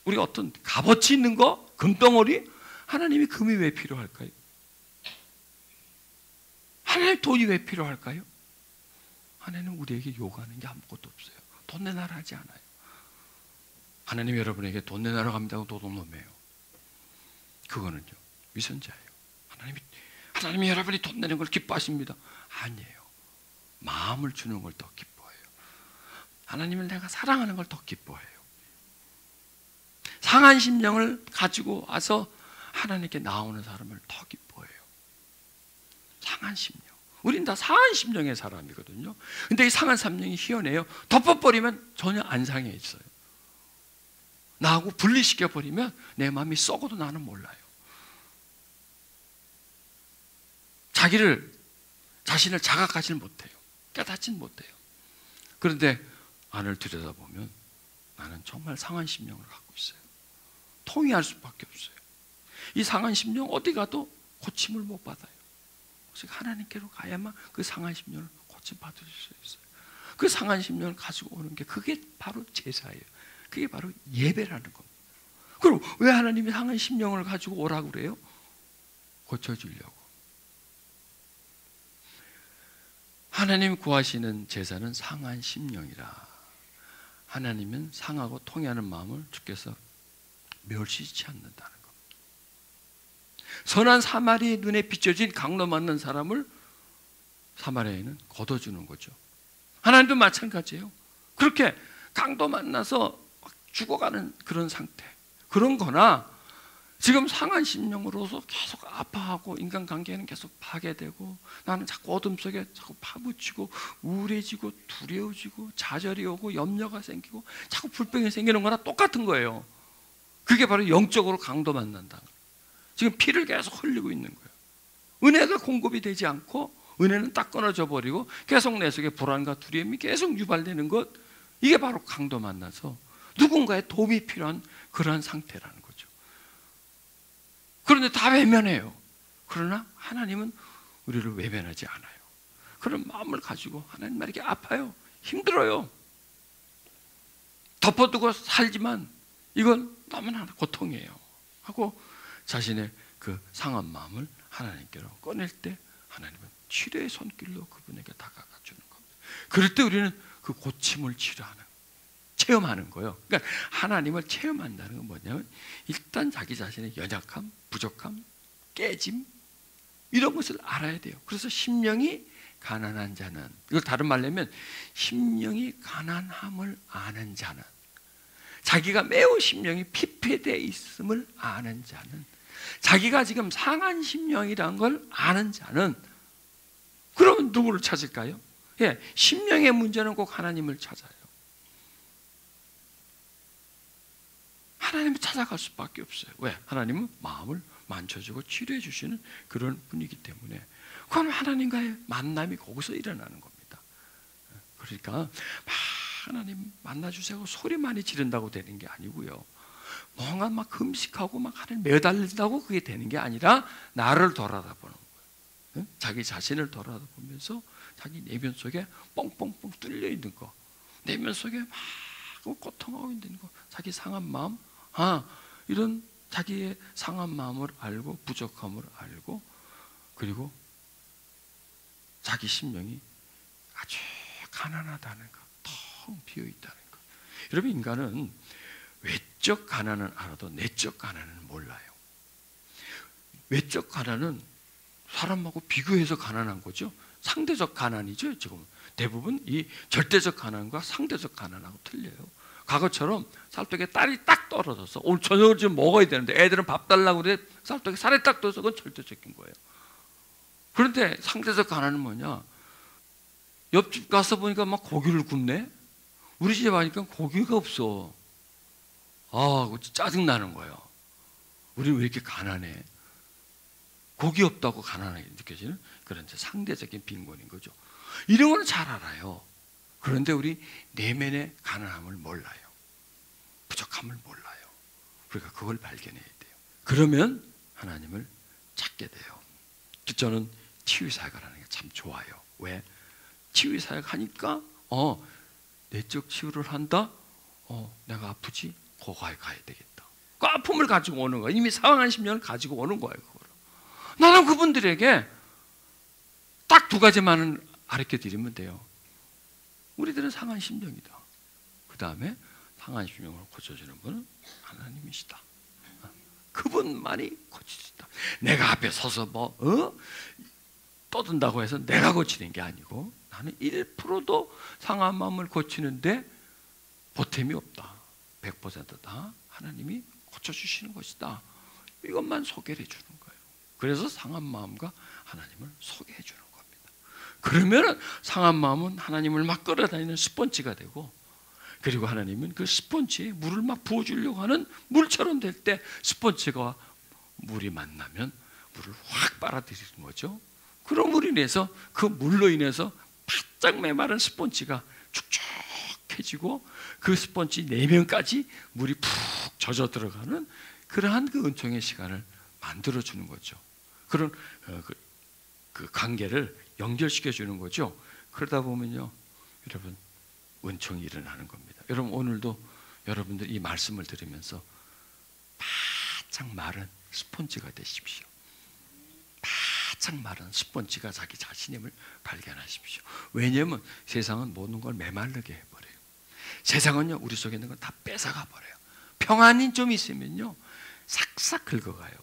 우리가 어떤 값어치 있는 거, 금덩어리, 하나님이 금이 왜 필요할까요? 하나님 돈이 왜 필요할까요? 하나님은 우리에게 요구하는 게 아무것도 없어요. 돈 내놔라 하지 않아요. 하나님 여러분에게 돈 내놔라 합니다. 도둑놈이에요. 그거는요 위선자예요. 하나님이 여러분이 돈 내는 걸 기뻐하십니다. 아니에요. 마음을 주는 걸 더 기뻐해요. 하나님을 내가 사랑하는 걸 더 기뻐해요. 상한 심령을 가지고 와서 하나님께 나오는 사람을 더 기뻐해요. 상한 심령. 우린 다 상한 심령의 사람이거든요. 근데 이 상한 심령이 희한해요. 덮어버리면 전혀 안 상해 있어요. 나하고 분리시켜버리면 내 마음이 썩어도 나는 몰라요. 자신을 자각하지 못해요. 깨닫지 못해요. 그런데 안을 들여다보면 나는 정말 상한 심령을 갖고 있어요. 통회할 수밖에 없어요. 이 상한 심령 어디 가도 고침을 못 받아요. 하나님께로 가야만 그 상한 심령을 고침받을 수 있어요. 그 상한 심령을 가지고 오는 게 그게 바로 제사예요. 그게 바로 예배라는 겁니다. 그럼 왜 하나님이 상한 심령을 가지고 오라고 그래요? 고쳐주려고. 하나님 구하시는 제사는 상한 심령이라. 하나님은 상하고 통회하는 마음을 주께서 멸시치 않는다는 겁니다. 선한 사마리아의 눈에 비춰진 강로 맞는 사람을 사마리아인은 걷어주는 거죠. 하나님도 마찬가지예요. 그렇게 강도 만나서 죽어가는 그런 상태, 그런 거나 지금 상한 심령으로서 계속 아파하고 인간관계는 계속 파괴되고 나는 자꾸 어둠 속에 자꾸 파묻히고 우울해지고 두려워지고 좌절이 오고 염려가 생기고 자꾸 불평이 생기는 거나 똑같은 거예요. 그게 바로 영적으로 강도 만난다. 지금 피를 계속 흘리고 있는 거예요. 은혜가 공급이 되지 않고 은혜는 딱 끊어져 버리고 계속 내 속에 불안과 두려움이 계속 유발되는 것, 이게 바로 강도 만나서 누군가의 도움이 필요한 그러한 상태라는 거죠. 그런데 다 외면해요. 그러나 하나님은 우리를 외면하지 않아요. 그런 마음을 가지고 하나님 말에게 아파요. 힘들어요. 덮어두고 살지만 이건 너무나 고통이에요. 하고 자신의 그 상한 마음을 하나님께로 꺼낼 때 하나님은 치료의 손길로 그분에게 다가가 주는 겁니다. 그럴 때 우리는 그 고침을 치료하는, 체험하는 거예요. 그러니까 하나님을 체험한다는 건 뭐냐면 일단 자기 자신의 연약함, 부족함, 깨짐 이런 것을 알아야 돼요. 그래서 심령이 가난한 자는, 이걸 다른 말로 하면 심령이 가난함을 아는 자는, 자기가 매우 심령이 피폐되어 있음을 아는 자는, 자기가 지금 상한 심령이란 걸 아는 자는, 그러면 누구를 찾을까요? 예, 심령의 문제는 꼭 하나님을 찾아요. 하나님을 찾아갈 수밖에 없어요. 왜? 하나님은 마음을 만져주고 치료해 주시는 그런 분이기 때문에. 그럼 하나님과의 만남이 거기서 일어나는 겁니다. 그러니까 막 하나님 만나주세요 소리 많이 지른다고 되는 게 아니고요, 뭔가 막 금식하고 막 하나님 매달린다고 그게 되는 게 아니라 나를 돌아다보는 거예요. 자기 자신을 돌아다보면서 자기 내면 속에 뻥뻥뻥 뚫려 있는 거, 내면 속에 막 고통하고 있는 거, 자기 상한 마음, 이런 자기의 상한 마음을 알고 부족함을 알고, 그리고 자기 심령이 아주 가난하다는 것, 텅 비어 있다는 것. 여러분, 인간은 외적 가난은 알아도 내적 가난은 몰라요. 외적 가난은 사람하고 비교해서 가난한 거죠. 상대적 가난이죠. 지금 대부분 이 절대적 가난과 상대적 가난하고 틀려요. 과거처럼 쌀떡에 딸이 딱 떨어져서 오늘 저녁을 지금 먹어야 되는데 애들은 밥 달라고 그래, 쌀떡에 살이 딱 떨어져서 그건 절대적인 거예요. 그런데 상대적 가난은 뭐냐? 옆집 가서 보니까 막 고기를 굽네? 우리 집에 가니까 고기가 없어. 짜증나는 거예요. 우리는 왜 이렇게 가난해? 고기 없다고 가난하게 느껴지는 그런 상대적인 빈곤인 거죠. 이런 건 잘 알아요. 그런데 우리 내면의 가난함을 몰라요. 부족함을 몰라요. 그러니까 그걸 발견해야 돼요. 그러면 하나님을 찾게 돼요. 저는 치유사역을 하는 게 참 좋아요. 왜? 치유사역 하니까 내적 치유를 한다? 내가 아프지? 고가에 가야 되겠다. 그 아픔을 가지고 오는 거야. 이미 상한 심령을 가지고 오는 거예요. 그거를. 나는 그분들에게 딱 두 가지만 가르쳐 드리면 돼요. 우리들은 상한 심령이다. 그 다음에 상한 심령을 고쳐주는 분은 하나님이시다. 그분만이 고치시다. 내가 앞에 서서 떠든다고 해서 내가 고치는 게 아니고, 나는 1%도 상한 마음을 고치는데 보탬이 없다. 100%다 하나님이 고쳐주시는 것이다. 이것만 소개를 해주는 거예요. 그래서 상한 마음과 하나님을 소개해 주는 겁니다. 그러면 상한 마음은 하나님을 막 끌어다니는 스펀지가 되고, 그리고 하나님은 그 스펀지에 물을 막 부어주려고 하는 물처럼 될 때 스펀지가 물이 만나면 물을 확 빨아들이는 거죠. 그런 인해서 그 물로 인해서 바짝 메마른 스펀지가 축축해지고 그 스펀지 내면까지 물이 푹 젖어 들어가는 그러한 그 은총의 시간을 만들어 주는 거죠. 그런 그 관계를 연결시켜 주는 거죠. 그러다 보면요, 여러분 은총이 일어나는 겁니다. 여러분 오늘도 여러분들 이 말씀을 들으면서 바짝 마른 스펀지가 되십시오. 바짝 마른 스펀지가 자기 자신임을 발견하십시오. 왜냐하면 세상은 모든 걸 메마르게 해버려요. 세상은요, 우리 속에 있는 걸 다 뺏어가 버려요. 평안이 좀 있으면요, 싹싹 긁어가요.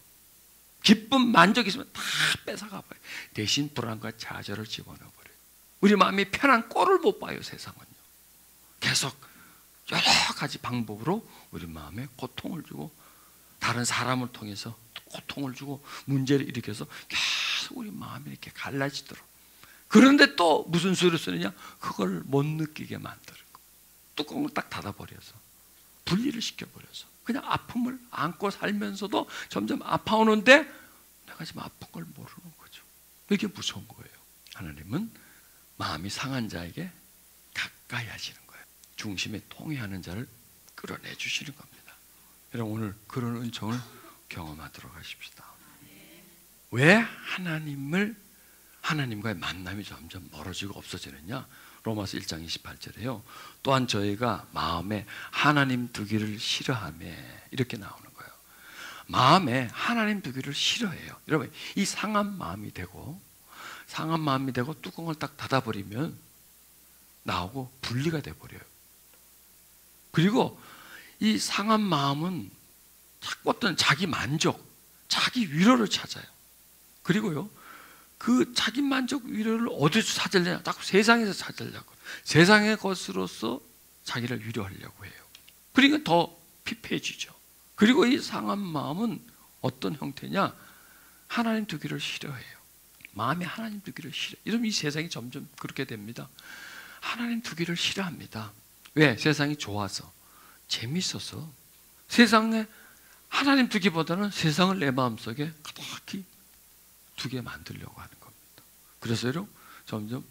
기쁨, 만족이 있으면 다 뺏어가 버려요. 대신 불안과 좌절을 집어넣어 버려요. 우리 마음이 편한 꼴을 못 봐요. 세상은요, 계속 여러 가지 방법으로 우리 마음에 고통을 주고, 다른 사람을 통해서 고통을 주고 문제를 일으켜서 계속 우리 마음이 이렇게 갈라지도록. 그런데 또 무슨 수를 쓰느냐? 그걸 못 느끼게 만드는 거. 뚜껑을 딱 닫아버려서 분리를 시켜버려서 그냥 아픔을 안고 살면서도 점점 아파오는데 내가 지금 아픈 걸 모르는 거죠. 이게 무서운 거예요. 하나님은 마음이 상한 자에게 가까이 하시는 거예요. 중심에 통해하는 자를 끌어내 주시는 겁니다. 여러분 오늘 그런 은총을 경험하도록 하십시다. 왜 하나님과의 만남이 점점 멀어지고 없어지느냐? 로마서 1장 28절에요. 또한 저희가 마음에 하나님 두기를 싫어하며, 이렇게 나오는 거예요. 마음에 하나님 두기를 싫어해요. 여러분 이 상한 마음이 되고 상한 마음이 되고 뚜껑을 딱 닫아버리면 나하고 분리가 돼버려요. 그리고 이 상한 마음은 자꾸 어떤 자기 만족, 자기 위로를 찾아요. 그리고요, 그 자기 만족 위로를 어디서 찾으려냐? 자꾸 세상에서 찾으려고. 세상의 것으로서 자기를 위로하려고 해요. 그러니까 더 피폐해지죠. 그리고 이 상한 마음은 어떤 형태냐? 하나님 두기를 싫어해요. 마음에 하나님 두기를 싫어. 이러면 이 세상이 점점 그렇게 됩니다. 하나님 두기를 싫어합니다. 왜? 세상이 좋아서, 재밌어서. 세상에 하나님 두기보다는 세상을 내 마음속에 가득히 두게 만들려고 하는 겁니다. 그래서 점점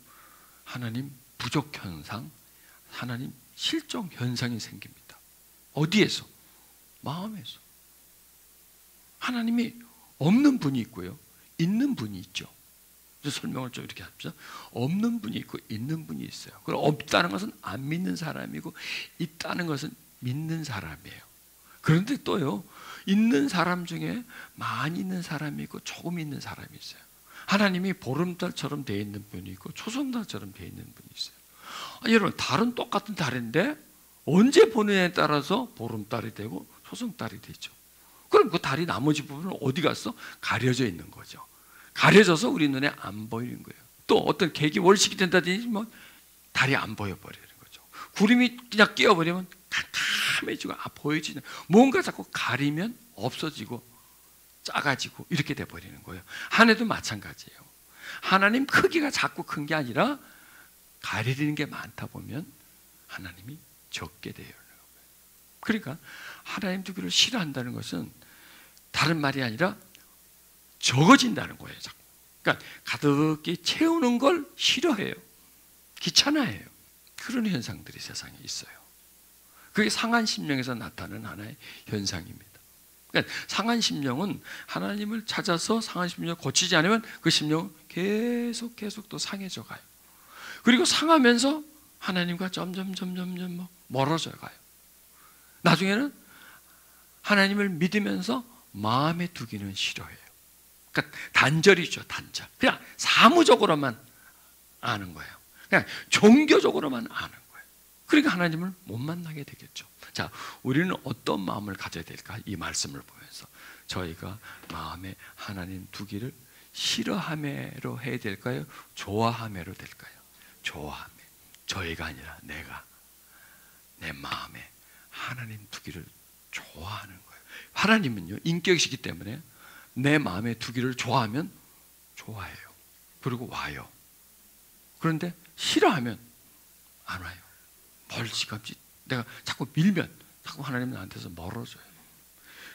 하나님 부족 현상, 하나님 실종 현상이 생깁니다. 어디에서? 마음에서. 하나님이 없는 분이 있고요, 있는 분이 있죠. 설명을 좀 이렇게 합시다. 없는 분이 있고 있는 분이 있어요. 그럼 없다는 것은 안 믿는 사람이고 있다는 것은 믿는 사람이에요. 그런데 또요, 있는 사람 중에 많이 있는 사람이 있고 조금 있는 사람이 있어요. 하나님이 보름달처럼 되어 있는 분이 있고 초승달처럼 되어 있는 분이 있어요. 여러분, 달은 똑같은 달인데 언제 보느냐에 따라서 보름달이 되고 초승달이 되죠. 그럼 그 달이 나머지 부분은 어디 갔어? 가려져 있는 거죠. 가려져서 우리 눈에 안 보이는 거예요. 또 어떤 계기 월식이 된다든지 뭐 달이 안 보여버리는 거죠. 구름이 그냥 끼어버리면 캄캄해지고 보여지는, 뭔가 자꾸 가리면 없어지고 작아지고 이렇게 돼버리는 거예요. 한 해도 마찬가지예요. 하나님 크기가 자꾸 큰 게 아니라 가리는 게 많다 보면 하나님이 적게 돼요. 그러니까 하나님 두기를 싫어한다는 것은 다른 말이 아니라 적어진다는 거예요. 그러니까 가득히 채우는 걸 싫어해요. 귀찮아해요. 그런 현상들이 세상에 있어요. 그게 상한 심령에서 나타나는 하나의 현상입니다. 그러니까 상한 심령은 하나님을 찾아서 상한 심령을 고치지 않으면 그 심령은 계속 또 상해져 가요. 그리고 상하면서 하나님과 점점 멀어져 가요. 나중에는 하나님을 믿으면서 마음에 두기는 싫어해요. 그러니까 단절이죠, 단절. 그냥 사무적으로만 아는 거예요. 그냥 종교적으로만 아는 거예요. 그러니까 하나님을 못 만나게 되겠죠. 자, 우리는 어떤 마음을 가져야 될까? 이 말씀을 보면서 저희가 마음에 하나님 두기를 싫어함으로 해야 될까요? 좋아함으로 될까요? 좋아함. 저희가 아니라 내가 내 마음에 하나님 두기를 좋아하는 거예요. 하나님은요, 인격이시기 때문에 내 마음에 두기를 좋아하면 좋아해요. 그리고 와요. 그런데 싫어하면 안 와요. 멀찌감치 내가 자꾸 밀면 자꾸 하나님은 나한테서 멀어져요.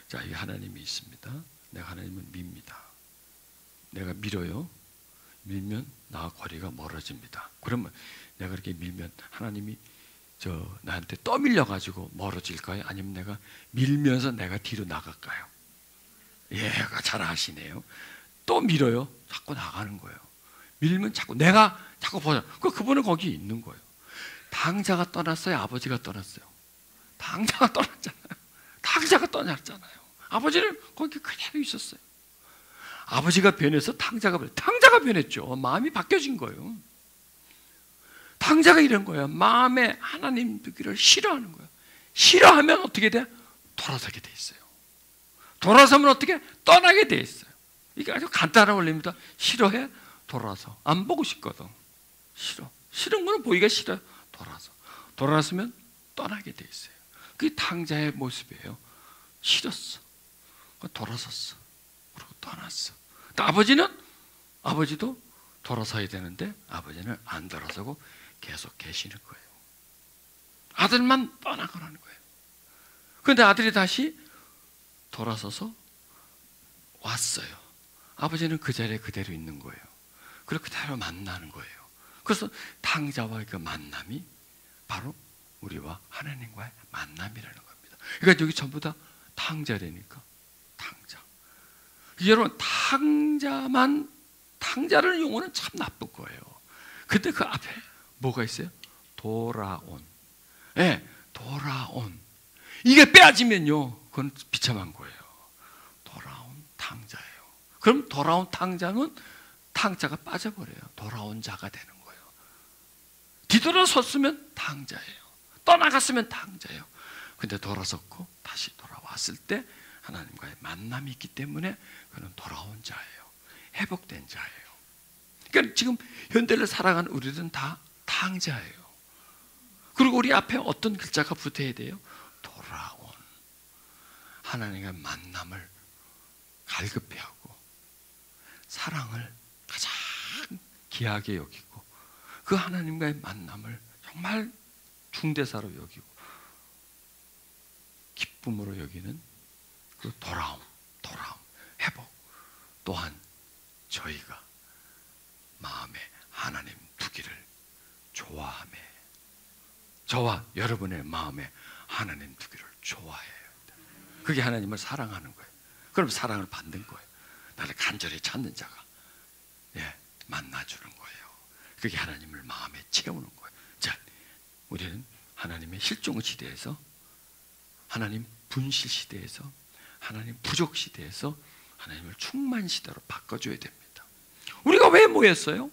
자, 이 하나님이 있습니다. 내가 하나님을 밉니다. 내가 밀어요. 밀면 나와 거리가 멀어집니다. 그러면 내가 그렇게 밀면 하나님이 나한테 떠밀려 가지고 멀어질까요? 아니면 내가 밀면서 내가 뒤로 나갈까요? 얘가 잘 아시네요. 또 밀어요. 자꾸 나가는 거예요. 밀면 내가 자꾸 보자. 그분은 거기 있는 거예요. 당자가 떠났어요? 아버지가 떠났어요? 당자가 떠났잖아요. 당자가 떠났잖아요. 아버지는 거기 그대로 있었어요. 아버지가 변해서 당자가 변했죠. 마음이 바뀌어진 거예요. 당자가 이런 거예요. 마음에 하나님 두기를 싫어하는 거예요. 싫어하면 어떻게 돼? 돌아서게 돼 있어요. 돌아서면 어떻게? 떠나게 돼 있어요. 이게 아주 간단한 원리입니다. 싫어해? 돌아서. 안 보고 싶거든. 싫은 거는 보기가 싫어요. 돌아서면 떠나게 돼 있어요. 그게 당자의 모습이에요. 싫었어. 돌아섰어. 그리고 떠났어. 아버지도 돌아서야 되는데 아버지는 안 돌아서고 계속 계시는 거예요. 아들만 떠나가라는 거예요. 그런데 아들이 다시 돌아서서 왔어요. 아버지는 그 자리에 그대로 있는 거예요. 그리고 그대로 만나는 거예요. 그래서 당자와의 그 만남이 바로 우리와 하나님과의 만남이라는 겁니다. 그러니까 여기 전부 다 당자라니까. 당자. 여러분, 당자라는 용어는 참 나쁜 거예요. 근데 그 앞에 뭐가 있어요? 돌아온. 예, 돌아온. 이게 빼앗으면요, 그건 비참한 거예요. 돌아온 당자예요. 그럼 돌아온 당자는 탕자가 빠져버려요. 돌아온 자가 되는 거예요. 뒤돌아섰으면 탕자예요. 떠나갔으면 탕자예요. 근데 돌아섰고 다시 돌아왔을 때 하나님과의 만남이 있기 때문에 그는 돌아온 자예요. 회복된 자예요. 그러니까 지금 현대를 살아가는 우리들은 다 탕자예요. 그리고 우리 앞에 어떤 글자가 붙어야 돼요? 돌아온. 하나님과의 만남을 갈급해하고 사랑을 가장 귀하게 여기고 그 하나님과의 만남을 정말 중대사로 여기고 기쁨으로 여기는 그 돌아옴, 회복. 또한 저희가 마음에 하나님 두기를 좋아하며, 저와 여러분의 마음에 하나님 두기를 좋아해요. 그게 하나님을 사랑하는 거예요. 그럼 사랑을 받는 거예요. 나를 간절히 찾는 자가 만나주는 거예요. 그게 하나님을 마음에 채우는 거예요. 자, 우리는 하나님의 실종 시대에서, 하나님 분실 시대에서, 하나님 부족 시대에서 하나님을 충만 시대로 바꿔줘야 됩니다. 우리가 왜 모였어요?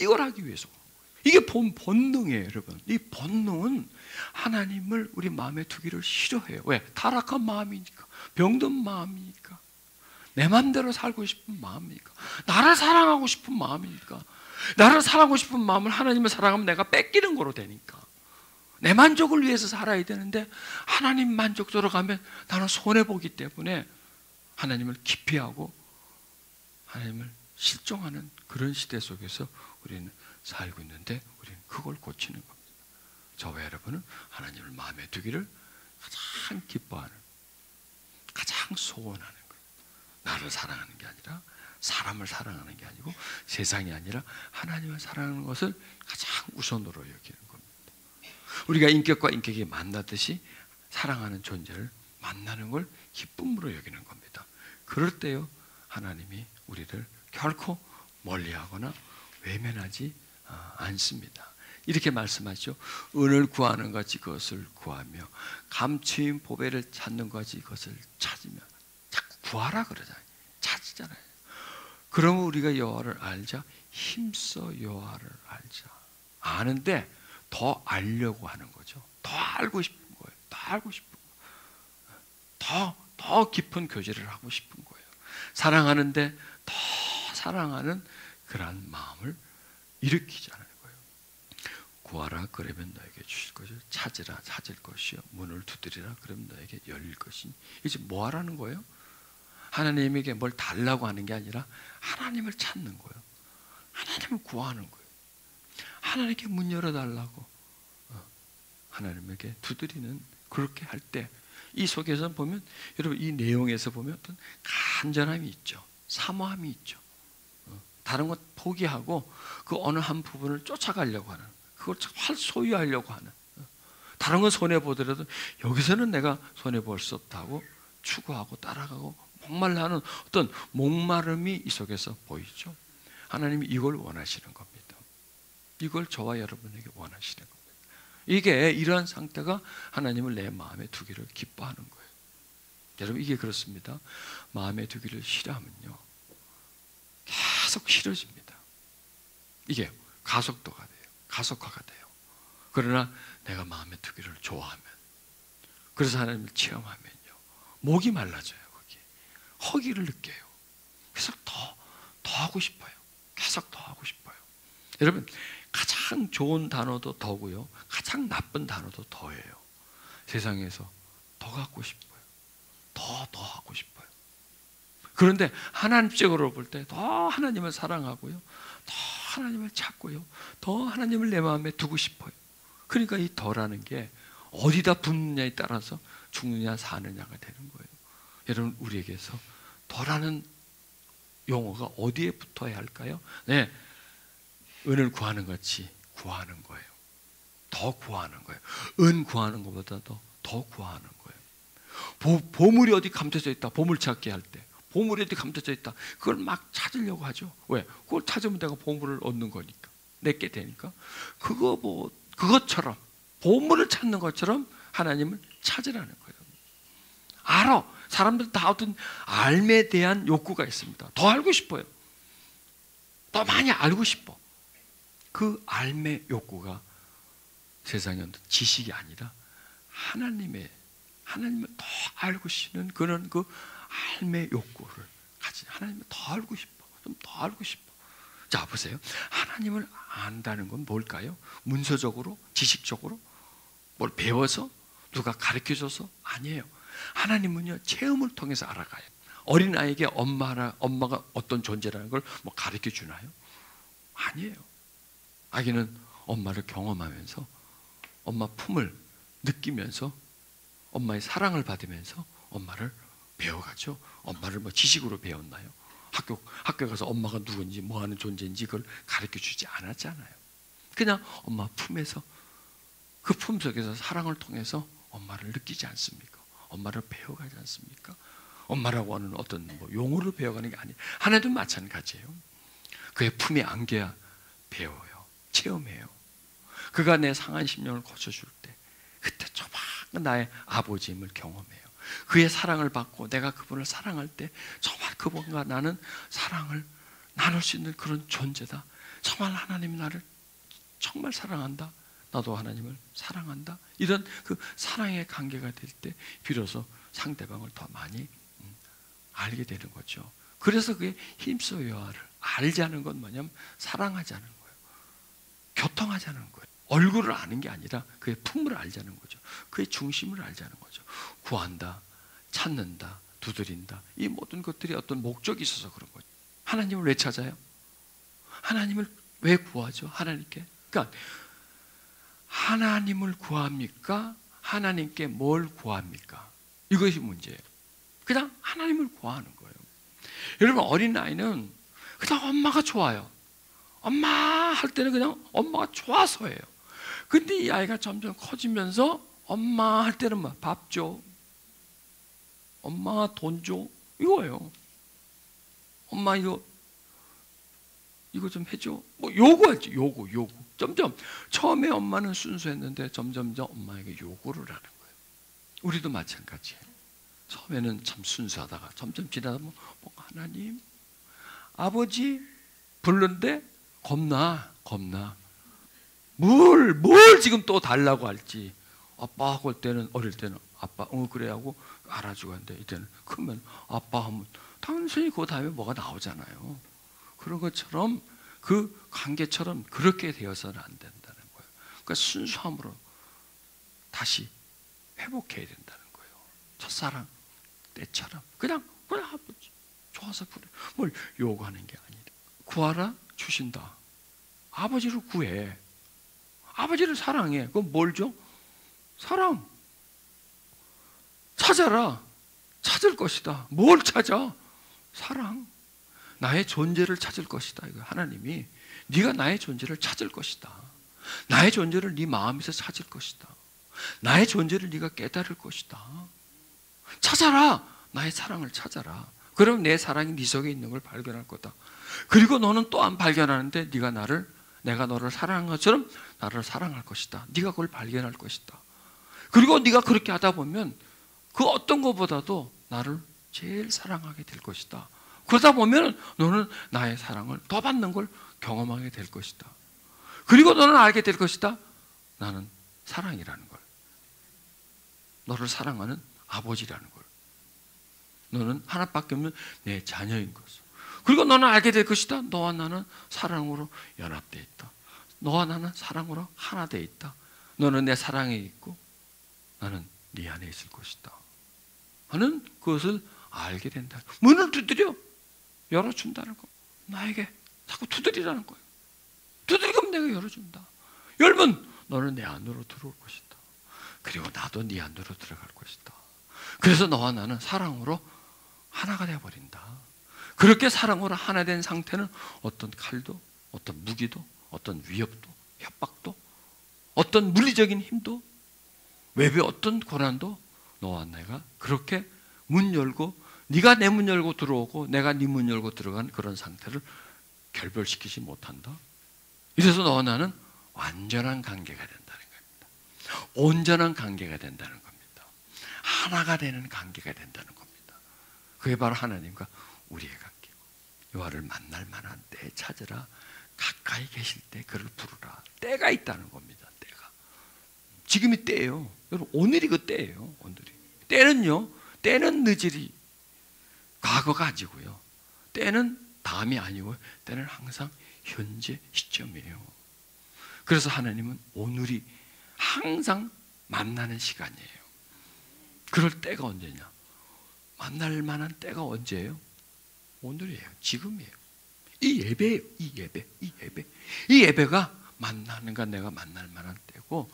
이걸 하기 위해서. 이게 본능이에요, 여러분. 이 본능은 하나님을 우리 마음에 두기를 싫어해요. 왜? 타락한 마음이니까, 병든 마음이니까, 내 마음대로 살고 싶은 마음이니까, 나를 사랑하고 싶은 마음이니까. 나를 사랑하고 싶은 마음을 하나님을 사랑하면 내가 뺏기는 거로 되니까. 내 만족을 위해서 살아야 되는데 하나님 만족도로 가면 나는 손해보기 때문에 하나님을 기피하고 하나님을 실종하는 그런 시대 속에서 우리는 살고 있는데, 우리는 그걸 고치는 겁니다. 저와 여러분은 하나님을 마음에 두기를 가장 기뻐하는, 가장 소원하는 거예요. 나를 사랑하는 게 아니라, 사람을 사랑하는 게 아니고, 세상이 아니라 하나님을 사랑하는 것을 가장 우선으로 여기는 겁니다. 우리가 인격과 인격이 만나듯이 사랑하는 존재를 만나는 걸 기쁨으로 여기는 겁니다. 그럴 때요, 하나님이 우리를 결코 멀리하거나 외면하지 않습니다. 이렇게 말씀하죠. 은을 구하는 같이 그것을 구하며 감추인 보배를 찾는 것이 그것을 찾으며. 자꾸 구하라 그러잖아요. 찾잖아요. 그러면 우리가 여호와를 알자. 힘써 여호와를 알자. 아는데 더 알려고 하는 거죠. 더 알고 싶은 거예요. 더 알고 싶은 거예요. 더 깊은 교제를 하고 싶은 거예요. 사랑하는데 더 사랑하는 그러한 마음을 일으키자는 거예요. 구하라 그러면 너에게 주실 것이요, 찾으라 찾을 것이요, 문을 두드리라 그러면 너에게 열릴 것이니. 이제 뭐 하라는 거예요? 하나님에게 뭘 달라고 하는 게 아니라 하나님을 찾는 거예요. 하나님을 구하는 거예요. 하나님께 문 열어달라고 하나님에게 두드리는, 그렇게 할 때 이 속에서 보면, 여러분 이 내용에서 보면 어떤 간절함이 있죠. 사모함이 있죠. 다른 것 포기하고 그 어느 한 부분을 쫓아가려고 하는, 그걸 소유하려고 하는, 다른 건 손해보더라도 여기서는 내가 손해볼 수 없다고 추구하고 따라가고 목말라 하는 어떤 목마름이 이 속에서 보이죠. 하나님이 이걸 원하시는 겁니다. 이걸 저와 여러분에게 원하시는 겁니다. 이게, 이러한 상태가 하나님을 내 마음에 두기를 기뻐하는 거예요. 여러분 이게 그렇습니다. 마음에 두기를 싫어하면요 계속 싫어집니다. 이게 가속도가 돼요. 가속화가 돼요. 그러나 내가 마음에 두기를 좋아하면, 그래서 하나님을 체험하면요 목이 말라져요. 거기 허기를 느껴요. 계속 더 하고 싶어요. 계속 더 하고 싶어요. 여러분 가장 좋은 단어도 더고요, 가장 나쁜 단어도 더예요. 세상에서 더 갖고 싶어요. 더 하고 싶어요. 그런데 하나님적으로 볼 때 더 하나님을 사랑하고요, 더 하나님을 찾고요, 더 하나님을 내 마음에 두고 싶어요. 그러니까 이 더라는 게 어디다 붙느냐에 따라서 죽느냐 사느냐가 되는 거예요. 여러분 우리에게서 더라는 용어가 어디에 붙어야 할까요? 네, 은을 구하는 같이 구하는 거예요. 더 구하는 거예요. 은 구하는 것보다도 더 구하는 거예요. 보물이 어디 감춰져 있다, 보물찾기 할 때 보물이 어디 감춰져 있다, 그걸 막 찾으려고 하죠. 왜? 그걸 찾으면 내가 보물을 얻는 거니까, 내게 되니까. 그것처럼, 보물을 찾는 것처럼 하나님을 찾으라는 거예요. 사람들 다 어떤 알에 대한 욕구가 있습니다. 더 알고 싶어요. 더 많이 알고 싶어. 그 알매 욕구가 세상의 어떤 지식이 아니라 하나님을 더 알고 싶은 그런 그 알매 욕구를 가진, 하나님을 더 알고 싶어. 좀 더 알고 싶어. 자, 보세요. 하나님을 안다는 건 뭘까요? 문서적으로, 지식적으로, 뭘 배워서, 누가 가르쳐줘서? 아니에요. 하나님은요, 체험을 통해서 알아가요. 어린아이에게 엄마가 어떤 존재라는 걸 뭐 가르쳐 주나요? 아니에요. 아기는 엄마를 경험하면서, 엄마 품을 느끼면서, 엄마의 사랑을 받으면서 엄마를 배워가죠. 엄마를 뭐 지식으로 배웠나요? 학교 가서 엄마가 누군지 뭐 하는 존재인지 그걸 가르쳐 주지 않았잖아요. 그냥 엄마 품에서, 그 품 속에서 사랑을 통해서 엄마를 느끼지 않습니까? 엄마를 배워가지 않습니까? 엄마라고 하는 어떤 뭐 용어를 배워가는 게 아니에요. 하나도 마찬가지예요. 그의 품에 안겨야 배워요. 체험해요. 그가 내 상한 심령을 고쳐줄 때, 그때 조만 나의 아버지임을 경험해요. 그의 사랑을 받고 내가 그분을 사랑할 때 정말 그분과 나는 사랑을 나눌 수 있는 그런 존재다. 정말 하나님이 나를 정말 사랑한다. 나도 하나님을 사랑한다. 이런 그 사랑의 관계가 될 때 비로소 상대방을 더 많이 알게 되는 거죠. 그래서 그게 힘써 여호와를 알자는 건 뭐냐면 사랑하자는 거예요. 교통하자는 거예요. 얼굴을 아는 게 아니라 그의 품을 알자는 거죠. 그의 중심을 알자는 거죠. 구한다, 찾는다, 두드린다. 이 모든 것들이 어떤 목적이 있어서 그런 거죠. 하나님을 왜 찾아요? 하나님을 왜 구하죠? 하나님께. 그러니까 하나님을 구합니까? 하나님께 뭘 구합니까? 이것이 문제예요. 그냥 하나님을 구하는 거예요. 여러분, 어린아이는 그냥 엄마가 좋아요. 엄마 할 때는 그냥 엄마가 좋아서예요. 근데 이 아이가 점점 커지면서 엄마 할 때는 뭐 밥 줘, 엄마 돈 줘, 이거예요. 엄마 이거 좀 해줘. 뭐 요구하지. 요구. 점점 처음에 엄마는 순수했는데 점점점 엄마에게 요구를 하는 거예요. 우리도 마찬가지예요. 처음에는 참 순수하다가 점점 지나다 보면 하나님, 아버지 부르는데 겁나. 뭘 지금 또 달라고 할지. 아빠하고 올 때는, 어릴 때는 아빠 그래 하고 알아주고 하는데 이제는 크면 아빠 하면 당연히 그 다음에 뭐가 나오잖아요. 그런 것처럼 그 관계처럼 그렇게 되어서는 안 된다는 거예요. 그러니까 순수함으로 다시 회복해야 된다는 거예요. 첫사랑 때처럼 그냥 아버지 좋아서 부르, 뭘 요구하는 게 아니라 구하라 주신다. 아버지를 구해. 아버지를 사랑해. 그럼 뭘 줘? 사랑. 찾아라. 찾을 것이다. 뭘 찾아? 사랑. 나의 존재를 찾을 것이다. 이거 하나님이 네가 나의 존재를 찾을 것이다. 나의 존재를 네 마음에서 찾을 것이다. 나의 존재를 네가 깨달을 것이다. 찾아라. 나의 사랑을 찾아라. 그럼 내 사랑이 네 속에 있는 걸 발견할 거다. 그리고 너는 또 안 발견하는데 내가 너를 사랑한 것처럼 나를 사랑할 것이다. 네가 그걸 발견할 것이다. 그리고 네가 그렇게 하다 보면 그 어떤 것보다도 나를 제일 사랑하게 될 것이다. 그러다 보면 너는 나의 사랑을 더 받는 걸 경험하게 될 것이다. 그리고 너는 알게 될 것이다. 나는 사랑이라는 걸. 너를 사랑하는 아버지라는 걸. 너는 하나밖에 없는 내 자녀인 것을. 그리고 너는 알게 될 것이다. 너와 나는 사랑으로 연합되어 있다. 너와 나는 사랑으로 하나 되어 있다. 너는 내 사랑에 있고 나는 네 안에 있을 것이다 하는 그것을 알게 된다. 문을 두드려 열어준다는 거. 나에게 자꾸 두드리라는 거예요. 두드리면 내가 열어준다. 열면 너는 내 안으로 들어올 것이다. 그리고 나도 네 안으로 들어갈 것이다. 그래서 너와 나는 사랑으로 하나가 되어버린다. 그렇게 사랑으로 하나 된 상태는 어떤 칼도, 어떤 무기도, 어떤 위협도, 협박도, 어떤 물리적인 힘도, 외부의 어떤 고난도 너와 내가 그렇게 문 열고, 네가 내 문 열고 들어오고 내가 네 문 열고 들어간 그런 상태를 결별시키지 못한다. 이래서 너와 나는 완전한 관계가 된다는 겁니다. 온전한 관계가 된다는 겁니다. 하나가 되는 관계가 된다는 겁니다. 그게 바로 하나님과 우리의 관계고, 여호와를 만날 만한 때 찾으라. 가까이 계실 때 그를 부르라. 때가 있다는 겁니다. 때가. 지금이 때예요. 여러분, 오늘이 그 때예요. 오늘이. 때는 늦으리 과거가 아니고요. 때는 다음이 아니고 때는 항상 현재 시점이에요. 그래서 하나님은 오늘이 항상 만나는 시간이에요. 그럴 때가 언제냐? 만날 만한 때가 언제예요? 오늘이에요. 지금이에요. 이 예배예요. 이 예배가 만나는가 내가 만날 만한 때고,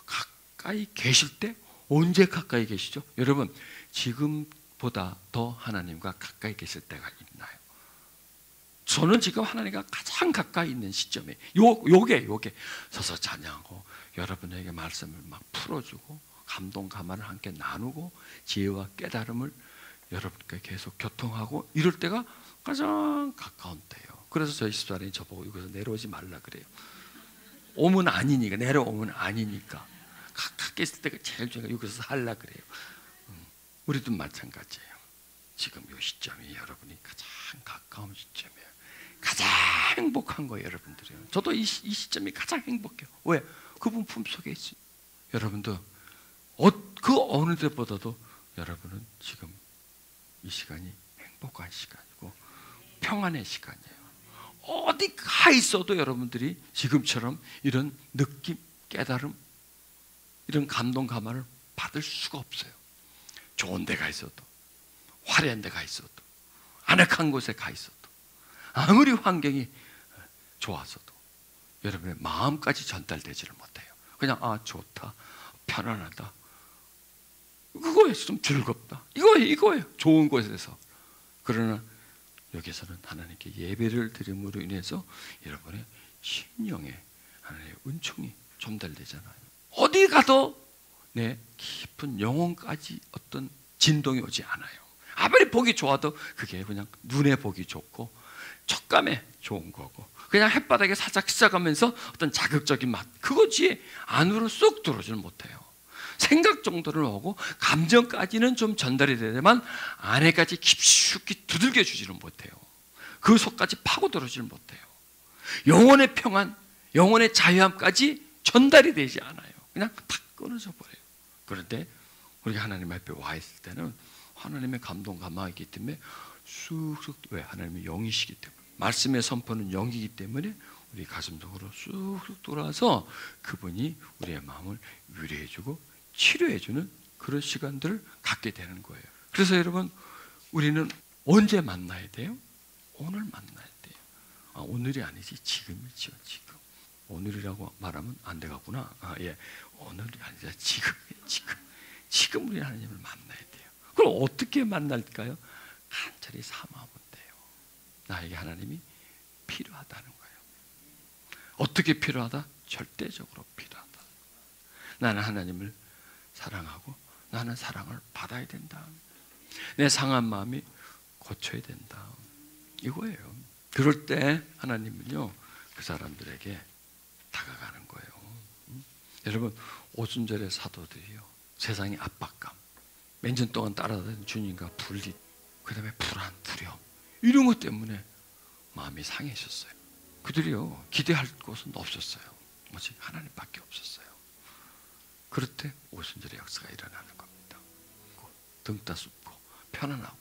가까이 계실 때 언제 가까이 계시죠? 여러분, 지금보다 더 하나님과 가까이 계실 때가 있나요? 저는 지금 하나님과 가장 가까이 있는 시점에 요게 서서 찬양하고 여러분에게 말씀을 막 풀어주고 감동 감화를 함께 나누고 지혜와 깨달음을 여러분께 계속 교통하고 이럴 때가 가장 가까운 때예요. 그래서 저희 집사람이 저보고 여기서 내려오지 말라 그래요. 오면 아니니까, 내려오면 아니니까. 가깝게 있을 때가 제일 중요해요. 여기서 살라 그래요. 우리도 마찬가지예요. 지금 이 시점이 여러분이 가장 가까운 시점이에요. 가장 행복한 거예요, 여러분들이요. 저도 이 시점이 가장 행복해요. 왜? 그분 품속에 있어요. 여러분도 그 어느 때보다도 여러분은 지금 이 시간이 행복한 시간이고 평안의 시간이에요. 어디 가 있어도 여러분들이 지금처럼 이런 느낌, 깨달음, 이런 감동, 감화를 받을 수가 없어요. 좋은 데 가 있어도, 화려한 데 가 있어도, 아늑한 곳에 가 있어도, 아무리 환경이 좋아서도 여러분의 마음까지 전달되지를 못해요. 그냥 좋다, 편안하다, 그거예요. 좀 즐겁다, 이거예요. 좋은 곳에서. 그러나 여기서는 하나님께 예배를 드림으로 인해서 여러분의 심령에 하나님의 은총이 전달되잖아요. 어디 가도 내 깊은 영혼까지 어떤 진동이 오지 않아요. 아무리 보기 좋아도 그게 그냥 눈에 보기 좋고 촉감에 좋은 거고, 그냥 햇바닥에 살짝 씻어가면서 어떤 자극적인 맛, 그거지 안으로 쏙 들어오지는 못해요. 생각 정도는 오고 감정까지는 좀 전달이 되지만 안에까지 깊숙이 두들겨 주지는 못해요. 그 속까지 파고들어지는 못해요. 영혼의 평안, 영혼의 자유함까지 전달이 되지 않아요. 그냥 탁 끊어져 버려요. 그런데 우리가 하나님 앞에 와 있을 때는 하나님의 감동 감화가 있기 때문에 쑥쑥, 왜? 하나님의 영이시기 때문에, 말씀의 선포는 영이기 때문에 우리 가슴 속으로 쑥쑥 돌아와서 그분이 우리의 마음을 위로해주고 치료해주는 그런 시간들을 갖게 되는 거예요. 그래서 여러분, 우리는 언제 만나야 돼요? 오늘 만나야 돼요. 오늘이 아니지, 지금이죠. 지금. 오늘이라고 말하면 안 되겠구나. 오늘이 아니라 지금 우리 하나님을 만나야 돼요. 그럼 어떻게 만날까요? 간절히 사모하면 돼요. 나에게 하나님이 필요하다는 거예요. 어떻게 필요하다? 절대적으로 필요하다. 나는 하나님을 사랑하고 나는 사랑을 받아야 된다. 내 상한 마음이 고쳐야 된다. 이거예요. 그럴 때 하나님은요, 그 사람들에게 다가가는 거예요. 여러분, 오순절의 사도들이요, 세상의 압박감, 몇 년 동안 따라다닌 주님과 분리, 그 다음에 불안, 두려움, 이런 것 때문에 마음이 상해졌어요. 그들이요, 기대할 곳은 없었어요. 오직 하나님밖에 없었어요. 그럴 때 오순절의 역사가 일어나는 겁니다. 등 따숩고 편안하고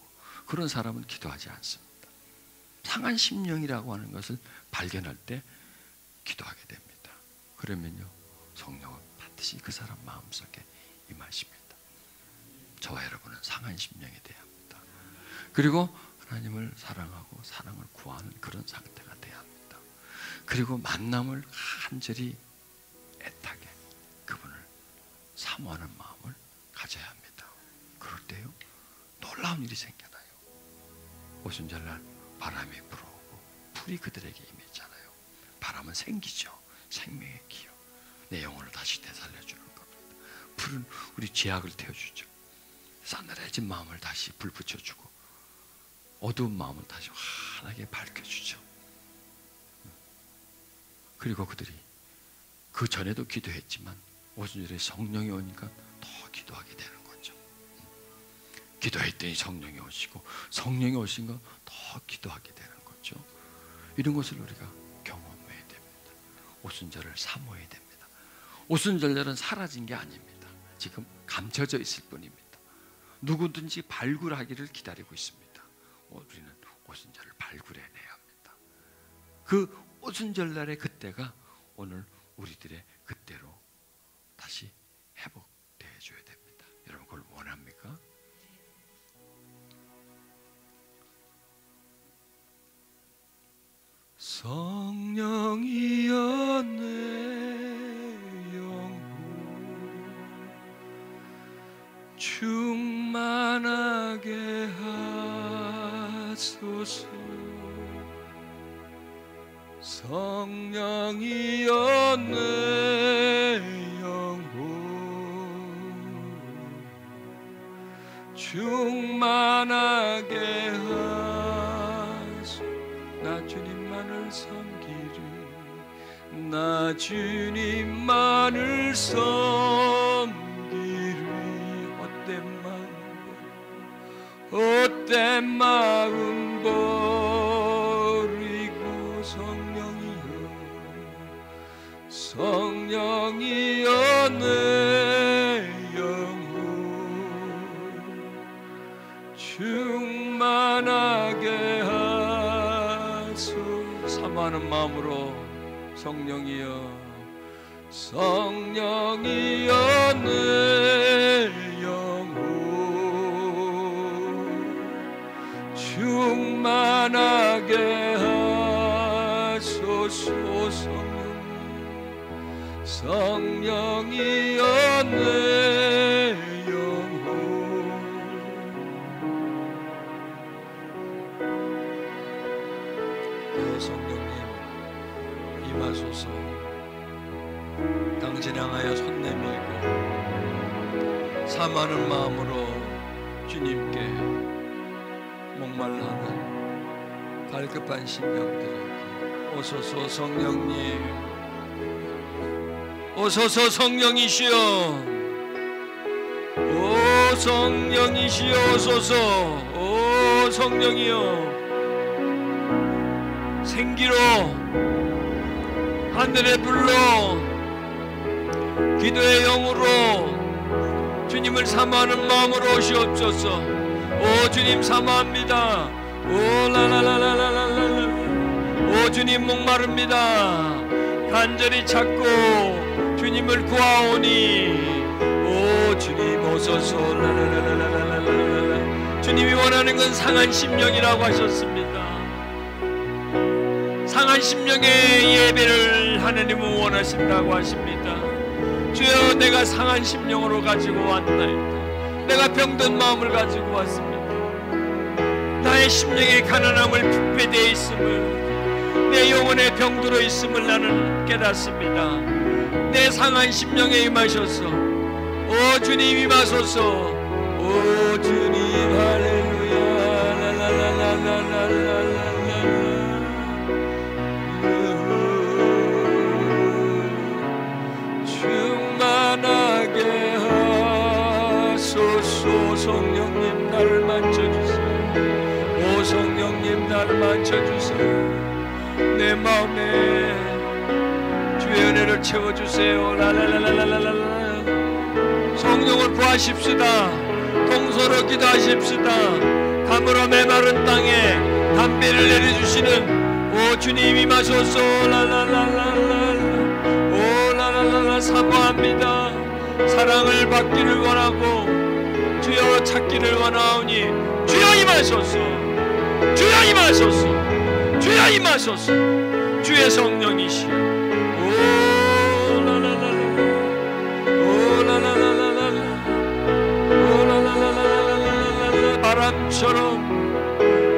그런 사람은 기도하지 않습니다. 상한 심령이라고 하는 것을 발견할 때 기도하게 됩니다. 그러면요, 성령은 반드시 그 사람 마음속에 임하십니다. 저와 여러분은 상한 심령이 돼야 합니다. 그리고 하나님을 사랑하고 사랑을 구하는 그런 상태가 돼야 합니다. 그리고 만남을 간절히 애타게 그분을 사모하는 마음을 가져야 합니다. 그럴 때요, 놀라운 일이 생겨나요. 오순절날 바람이 불어오고 불이 그들에게 임했잖아요. 바람은 생기죠. 생명의 기요. 내 영혼을 다시 되살려주는 겁니다. 불은 우리 죄악을 태워주죠. 싸늘해진 마음을 다시 불 붙여주고 어두운 마음을 다시 환하게 밝혀주죠. 그리고 그들이 그 전에도 기도했지만 오순절에 성령이 오니까 더 기도하게 되는 거죠. 기도했더니 성령이 오시고 성령이 오신 건 더 기도하게 되는 거죠. 있죠. 이런 것을 우리가 경험해야 됩니다. 오순절을 사모해야 됩니다. 오순절날은 사라진 게 아닙니다. 지금 감춰져 있을 뿐입니다. 누구든지 발굴하기를 기다리고 있습니다. 우리는 오순절을 발굴해내야 합니다. 그 오순절날의 그때가 오늘 우리들의 그때로 다시 회복되어 줘야 됩니다. 여러분 그걸 원합니까? 성령이여 내 영혼 충만하게 하소서. 성령이여 내 영혼 충만하게 하소서. 나 주님만을 섬기리. 나 주님만을 섬기리. 헛된 마음 버리고 성령이여 내 영혼 충만하게 하소서. 사모하는 마음으로 성령이여 내 영혼 충만하게 하소서. 성령이여 내 영혼. 성령님 임하소서. 당신 향하여 손 내밀고 사모하는 마음으로 주님께 목말라하는 갈급한 심령들에게 오소서. 성령님 오소서. 성령이시여 오 성령이시여 오소서. 오 성령이여 생기로 하늘의 불로 기도의 영으로 주님을 사모하는 마음으로 오시옵소서. 오 주님 사모합니다. 오 라라라라라라라. 오 주님 목마릅니다. 간절히 찾고 주님을 구하오니 오 주님 오소서. 라라라라라라라. 주님이 원하는 건 상한 심령이라고 하셨습니다. 상한 심령의 예배를 하나님은 원하신다고 하십니다. 주여 내가 상한 심령으로 가지고 왔나이다. 내가 병든 마음을 가지고 왔습니다. 나의 심령의 가난함을 뷔폐되어 있음을 내 영혼의 병들어 있음을 나는 깨닫습니다. 내 상한 심령에 임하셔서 오 주님 임하소서. 오 주님 할렐루야 라라라라라라라라. 충만하게 하소서. 성령님 나를 만져주세요. 오 성령님 나를 만져주세요. 내 마음에 주의 은혜를 채워주세요. 라라라라라라라. 성령을 구하십시다. 동서로 기도하십시다. 가물어 메마른 땅에 담배를 내려주시는 오 주님 임하소서. 라라라라라. 오 라라라라. 사모합니다. 사랑을 받기를 원하고 주여 찾기를 원하오니 주여 임하소서. 주여 임하소서. 주여 임하소서. 주의 성령이시여 오 라라라라. 오 라라라라라. 오 라라라라라라라. 바람처럼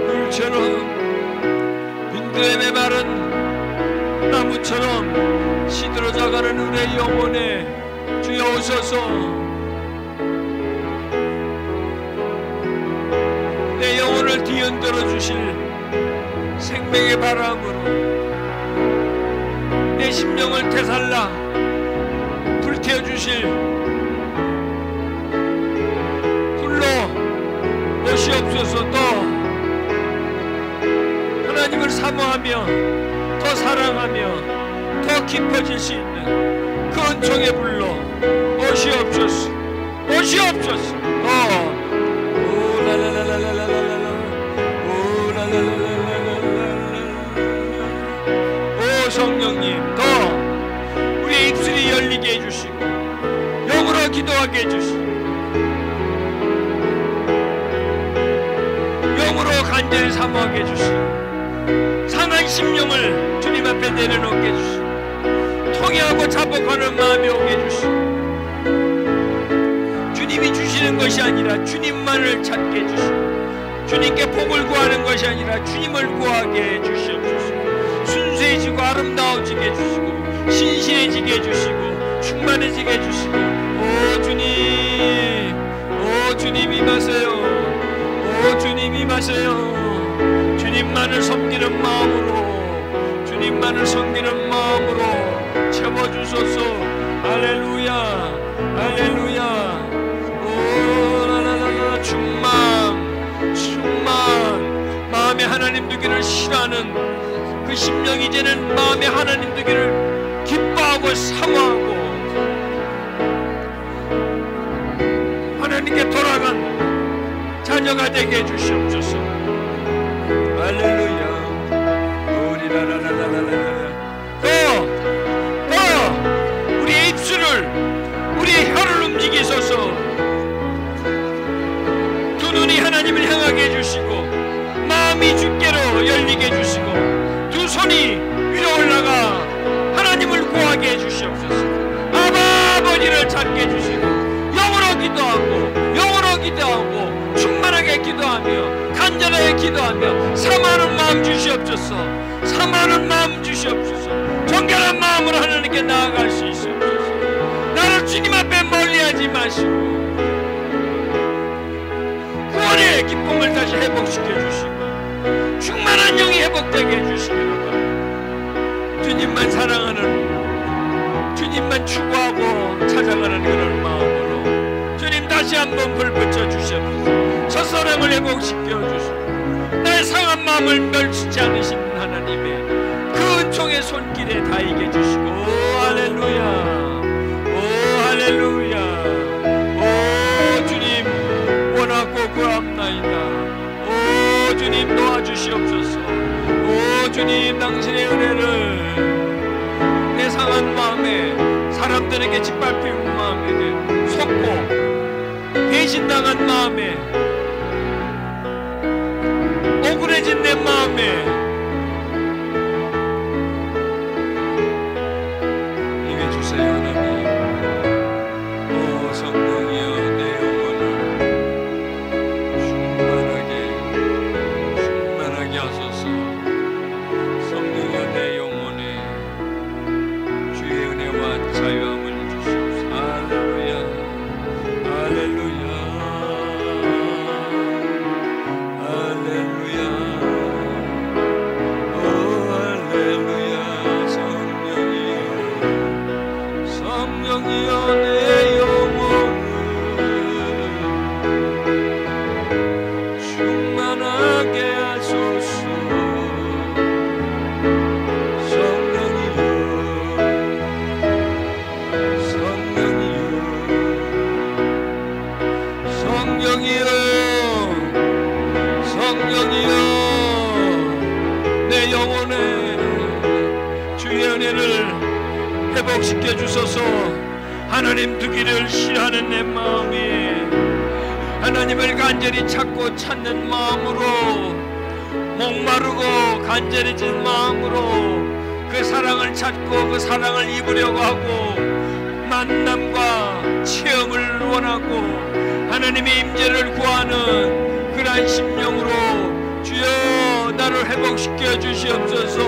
물처럼 빈들에 메마른 나무처럼 시들어져가는 우리의 영혼에 주여 오소서. 내 영혼을 뒤흔들어 주실 생명의 바람으로 내 심령을 되살라 불태워 주실 불로 오시옵소서. 또 하나님 하나님을 사모하며 더 사랑하며 더 깊어질 수 있는 그 은총에 불러 오시옵소서. 오시옵소서. 오 성령님, 더 우리의 입술이 열리게 해주시고 영으로 기도하게 해주시고 영으로 간절히 사모하게 해주시고 상한 심령을 주님 앞에 내려놓게 해주시고 통회하고 자복하는 마음이 오게 해주시고 주님이 주시는 것이 아니라 주님만을 찾게 해주시고 주님께 복을 구하는 것이 아니라 주님을 구하게 해주시옵소서. 순수해지고 아름다워지게 해주시고 신실해지게 해주시고 충만해지게 해주시고 오 주님, 오 주님 임하세요. 오 주님 임하세요. 주님만을 섬기는 마음으로, 주님만을 섬기는 마음으로 채워주소서. 할렐루야, 할렐루야. 오 라라라라. 충만, 마음에 하나님 두기를 싫어하는 그 심령이 이제는 마음에 하나님 두기를 기뻐하고 사모하고 하나님께 돌아간 자녀가 되게 해주시옵소서. 할렐루야. 우리 라라라라라라. 더 우리의 입술을, 우리의 혀를 움직이소서. 두 눈이 하나님을 향하게 해주시고 마음이 주께로 열리게 해주시고 두 손이 위로 올라가 하나님을 구하게 해주시옵소서. 아버지를 찾게 해주시고 영으로 기도하고 충만하게 기도하며 간절하게 기도하며 사모하는 마음 주시옵소서. 사모하는 마음 주시옵소서. 정결한 마음으로 하나님께 나아갈 수 있옵소서. 나를 주님 앞에 멀리하지 마시고 구원의 기쁨을 다시 회복시켜 주시고 충만한 영이 회복되게 해주시기를 바랍니다. 주님만 사랑하는, 주님만 추구하고 찾아가는 그런 마음으로 주님 다시 한번 불 붙여 주시옵소서. 첫사랑을 회복시켜 주시고 나의 상한 마음을 멸치지 않으시는 하나님의 그 은총의 손길에 닿게 해주시고 오 할렐루야, 오 할렐루야. 오 주님 원하고 구합나이다. 오 주님 도와주시옵소서. 오 주님 당신의 은혜를 내 상한 마음에, 사람들에게 짓밟힌 마음에게 속고 배신당한 마음에, 억울해진 내 마음에 임해 주세요 하나님. 오 성령이여 내 충만하게 하소서. 성령여 내 영혼에 주의 은혜와 자유함을 주시옵소서. 할렐루야, 할렐루야, 할렐루야. 오 할렐루야. 성령이여 내 영혼을 충만하게 하소서. 성령이여 내 영혼에 주의 은혜를 회복시켜 주소서. 하나님 두기를 싫어하는 내 마음이 하나님을 간절히 찾고 찾는 마음으로, 목마르고 간절해진 마음으로 그 사랑을 찾고 그 사랑을 입으려고 하고 만남과 체험을 원하고 하나님의 임재를 구하는 그러한 심령으로 주여 나를 회복시켜 주시옵소서.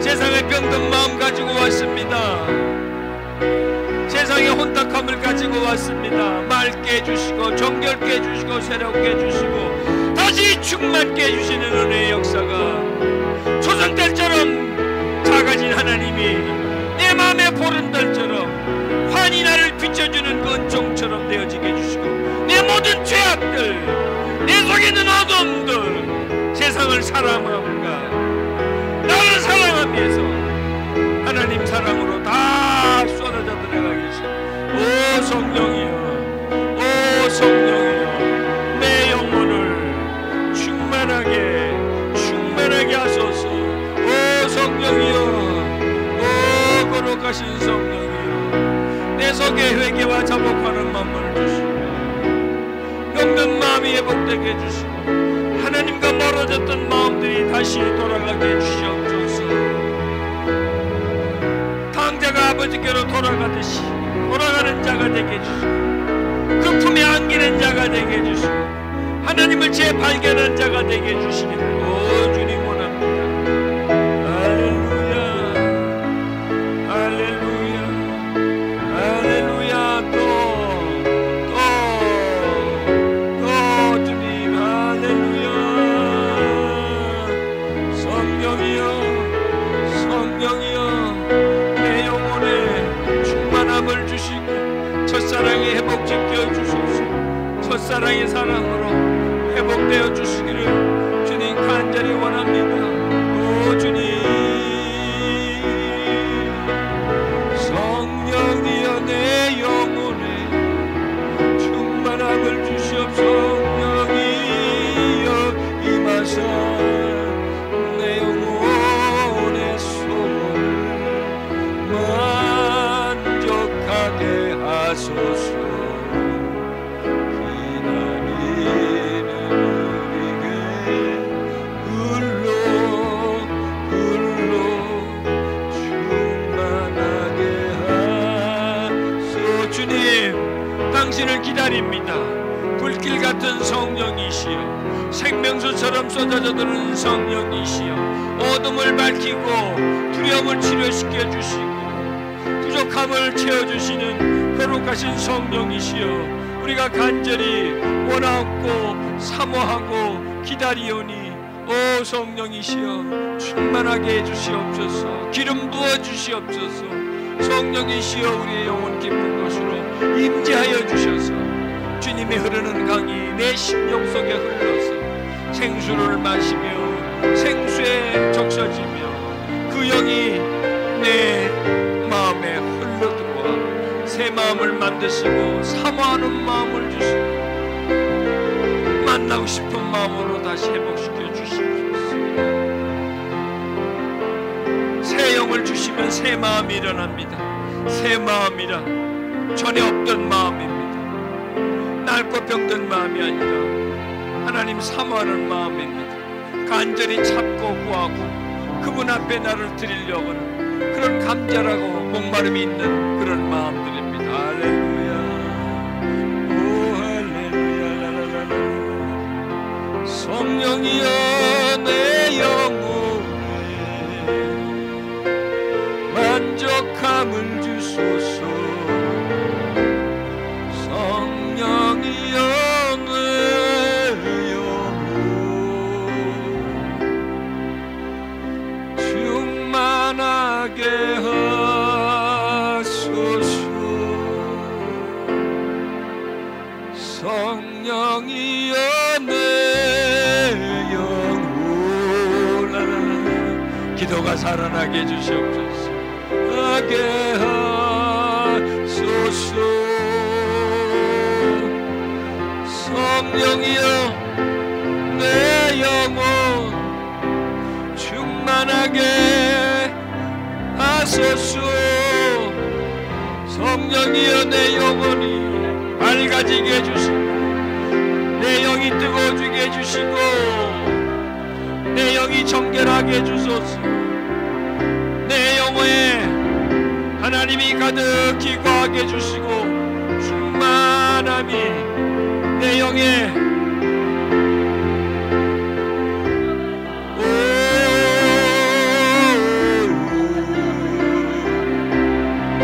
세상의 병든 마음 가지고 왔습니다. 세상의 혼탁함을 가지고 왔습니다. 맑게 해주시고 정결케 해주시고 새롭게 해주시고 다시 충만케 해주시는 은혜의 역사가 초승달처럼 작아진 하나님이 내 마음의 보른달처럼 환히 나를 비춰주는 그 은총처럼 되어지게 해주시고 내 모든 죄악들, 내 속에 있는 어둠들, 세상을 사랑함과 나를 사랑하기 위해서 하나님 사랑으로 다 쏟아져 들어가 계시오. 오 성령이여, 오 성령이여, 내 영혼을 충만하게 하소서. 오 성령이여, 오 거룩하신 성령이여, 내 속에 회개와 자복하는 마음을 주시고 병든 마음이 회복되게 해주시고 하나님과 멀어졌던 마음들이 다시 돌아가게 해주시옵소서. 당자가 아버지께로 돌아가듯이 돌아가는 자가 되게 해주시고 그 품에 안기는 자가 되게 해주시고 하나님을 재발견한 자가 되게 해주시기를 오 주님 원합니다. 할렐루야, 할렐루야, 할렐루야. 또 주님 할렐루야. 성령이여 내 영혼에 충만함을 주시고 첫사랑의 회복시켜 주소서. 첫사랑의 사랑으로 회복되어 주시기를 주님 간절히 원합니다. 오 주님, 성령이여 내 영혼에 충만함을 주시옵소서. 성령이여 임하사 내 영혼의 소원을 만족하게 하소서. 당신을 기다립니다. 불길 같은 성령이시여, 생명수처럼 쏟아져 드는 성령이시여, 어둠을 밝히고 두려움을 치료시켜 주시고 부족함을 채워주시는 거룩하신 성령이시여, 우리가 간절히 원하고 사모하고 기다리오니 오 성령이시여 충만하게 해주시옵소서. 기름 부어주시옵소서. 성령이시여 우리의 영혼 깊은 곳으로 임재하여 주셔서 주님의 흐르는 강이 내 심령 속에 흘러서 생수를 마시며 생수에 적셔지며 그 영이 내 마음에 흘러들어와 새 마음을 만드시고 사모하는 마음을 주시고 만나고 싶은 마음으로 다시 회복시켜 주시옵소서. 새 영을 주시면 새 마음이 일어납니다. 새 마음이라 전에 없던 마음입니다. 낡고 병든 마음이 아니라 하나님 사모하는 마음입니다. 간절히 찾고 구하고 그분 앞에 나를 드리려고 하는 그런 간절하고 목마름이 있는 그런 마음들입니다. 할렐루야, 오 할렐루야. 성령이여 내 영혼에 만족함을 주소서. 성령이여 내 영혼 충만하게 하소서. 성령이여 내 영혼 기도가 살아나게 해주시옵소서. 하게 하소서. 성령이여 내 영혼 충만하게 하소서. 성령이여 내 영혼이 밝아지게 해주시고 내 영이 뜨거워지게 해주시고 내 영이 정결하게 해주소서. 내 영혼에 하나님이 가득히 거하게 해주시고 충만함이 내 영에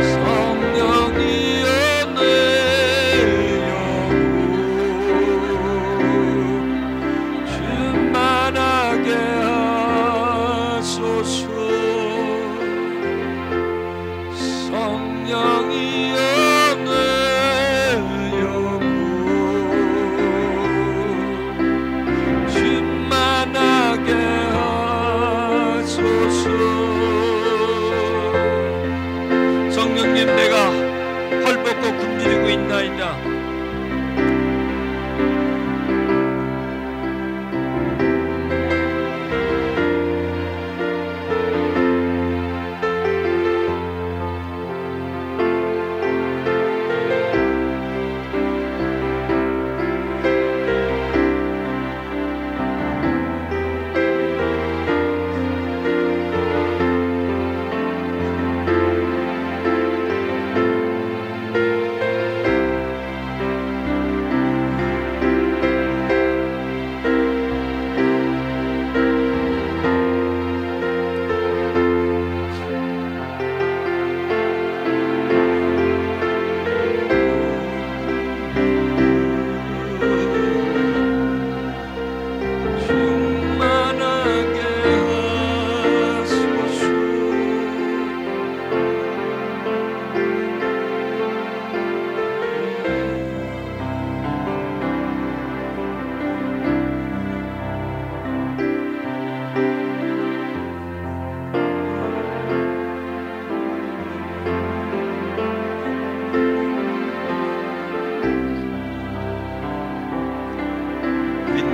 성령이여 내 영혼 충만하게 하소서. 성령이여 내 영혼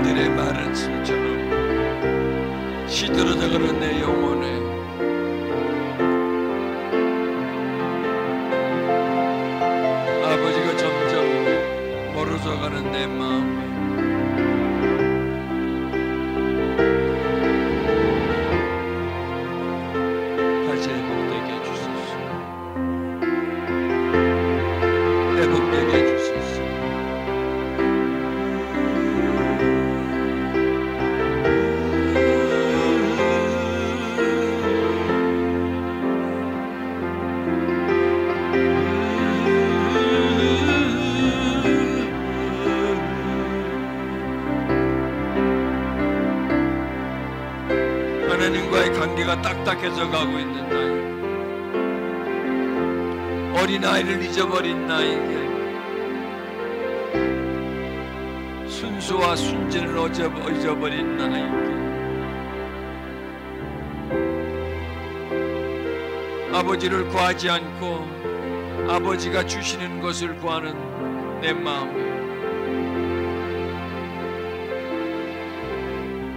들의 마른 술처럼 시들어져가는 내 영혼에 아버지가 점점 멀어져가는 내 마음에 다시 회복되게 해주소서. 회복되게 해주소서. 하나님과의 관계가 딱딱해져 가고 있는 나이, 어린아이를 잊어버린 나에게 순수와 순진을 잊어버린 나에게 아버지를 구하지 않고 아버지가 주시는 것을 구하는 내 마음에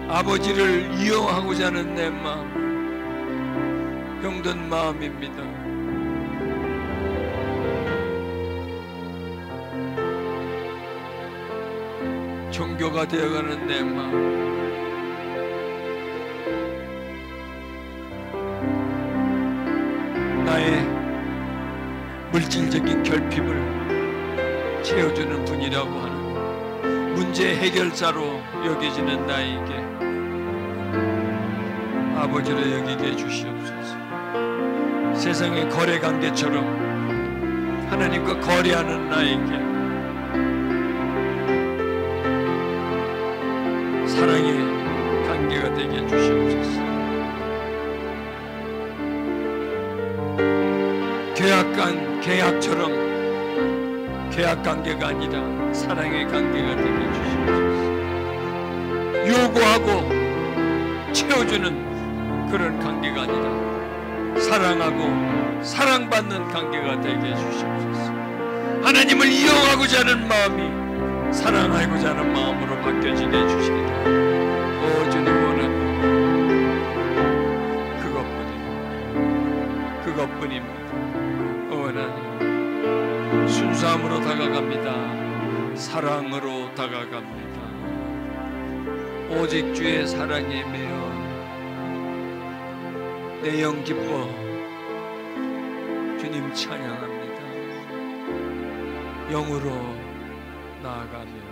아버지를 이용하고자 하는 내 마음, 병든 마음입니다. 종교가 되어가는 내 마음, 나의 물질적인 결핍을 채워주는 분이라고 하는 문제 해결자로 여겨지는 나에게 아버지를 여기게 해주시옵소서. 세상의 거래관계처럼 하나님과 거래하는 나에게 사랑의 관계가 되게 해주시옵소서. 계약처럼 계약관계가 아니라 사랑의 관계가 되게 해주시옵소서. 요구하고 채워주는 그런 관계가 아니라 사랑하고 사랑받는 관계가 되게 해주시옵소서. 하나님을 이용하고자 하는 마음이 사랑하고자 하는 마음으로 바뀌어지게 해주시기를 오 주님 원합니다. 그것뿐입니다. 하나님 순수함으로 다가갑니다. 사랑으로 다가갑니다. 오직 주의 사랑에 매여 내 영 기뻐 주님 찬양합니다. 영으로 나아가며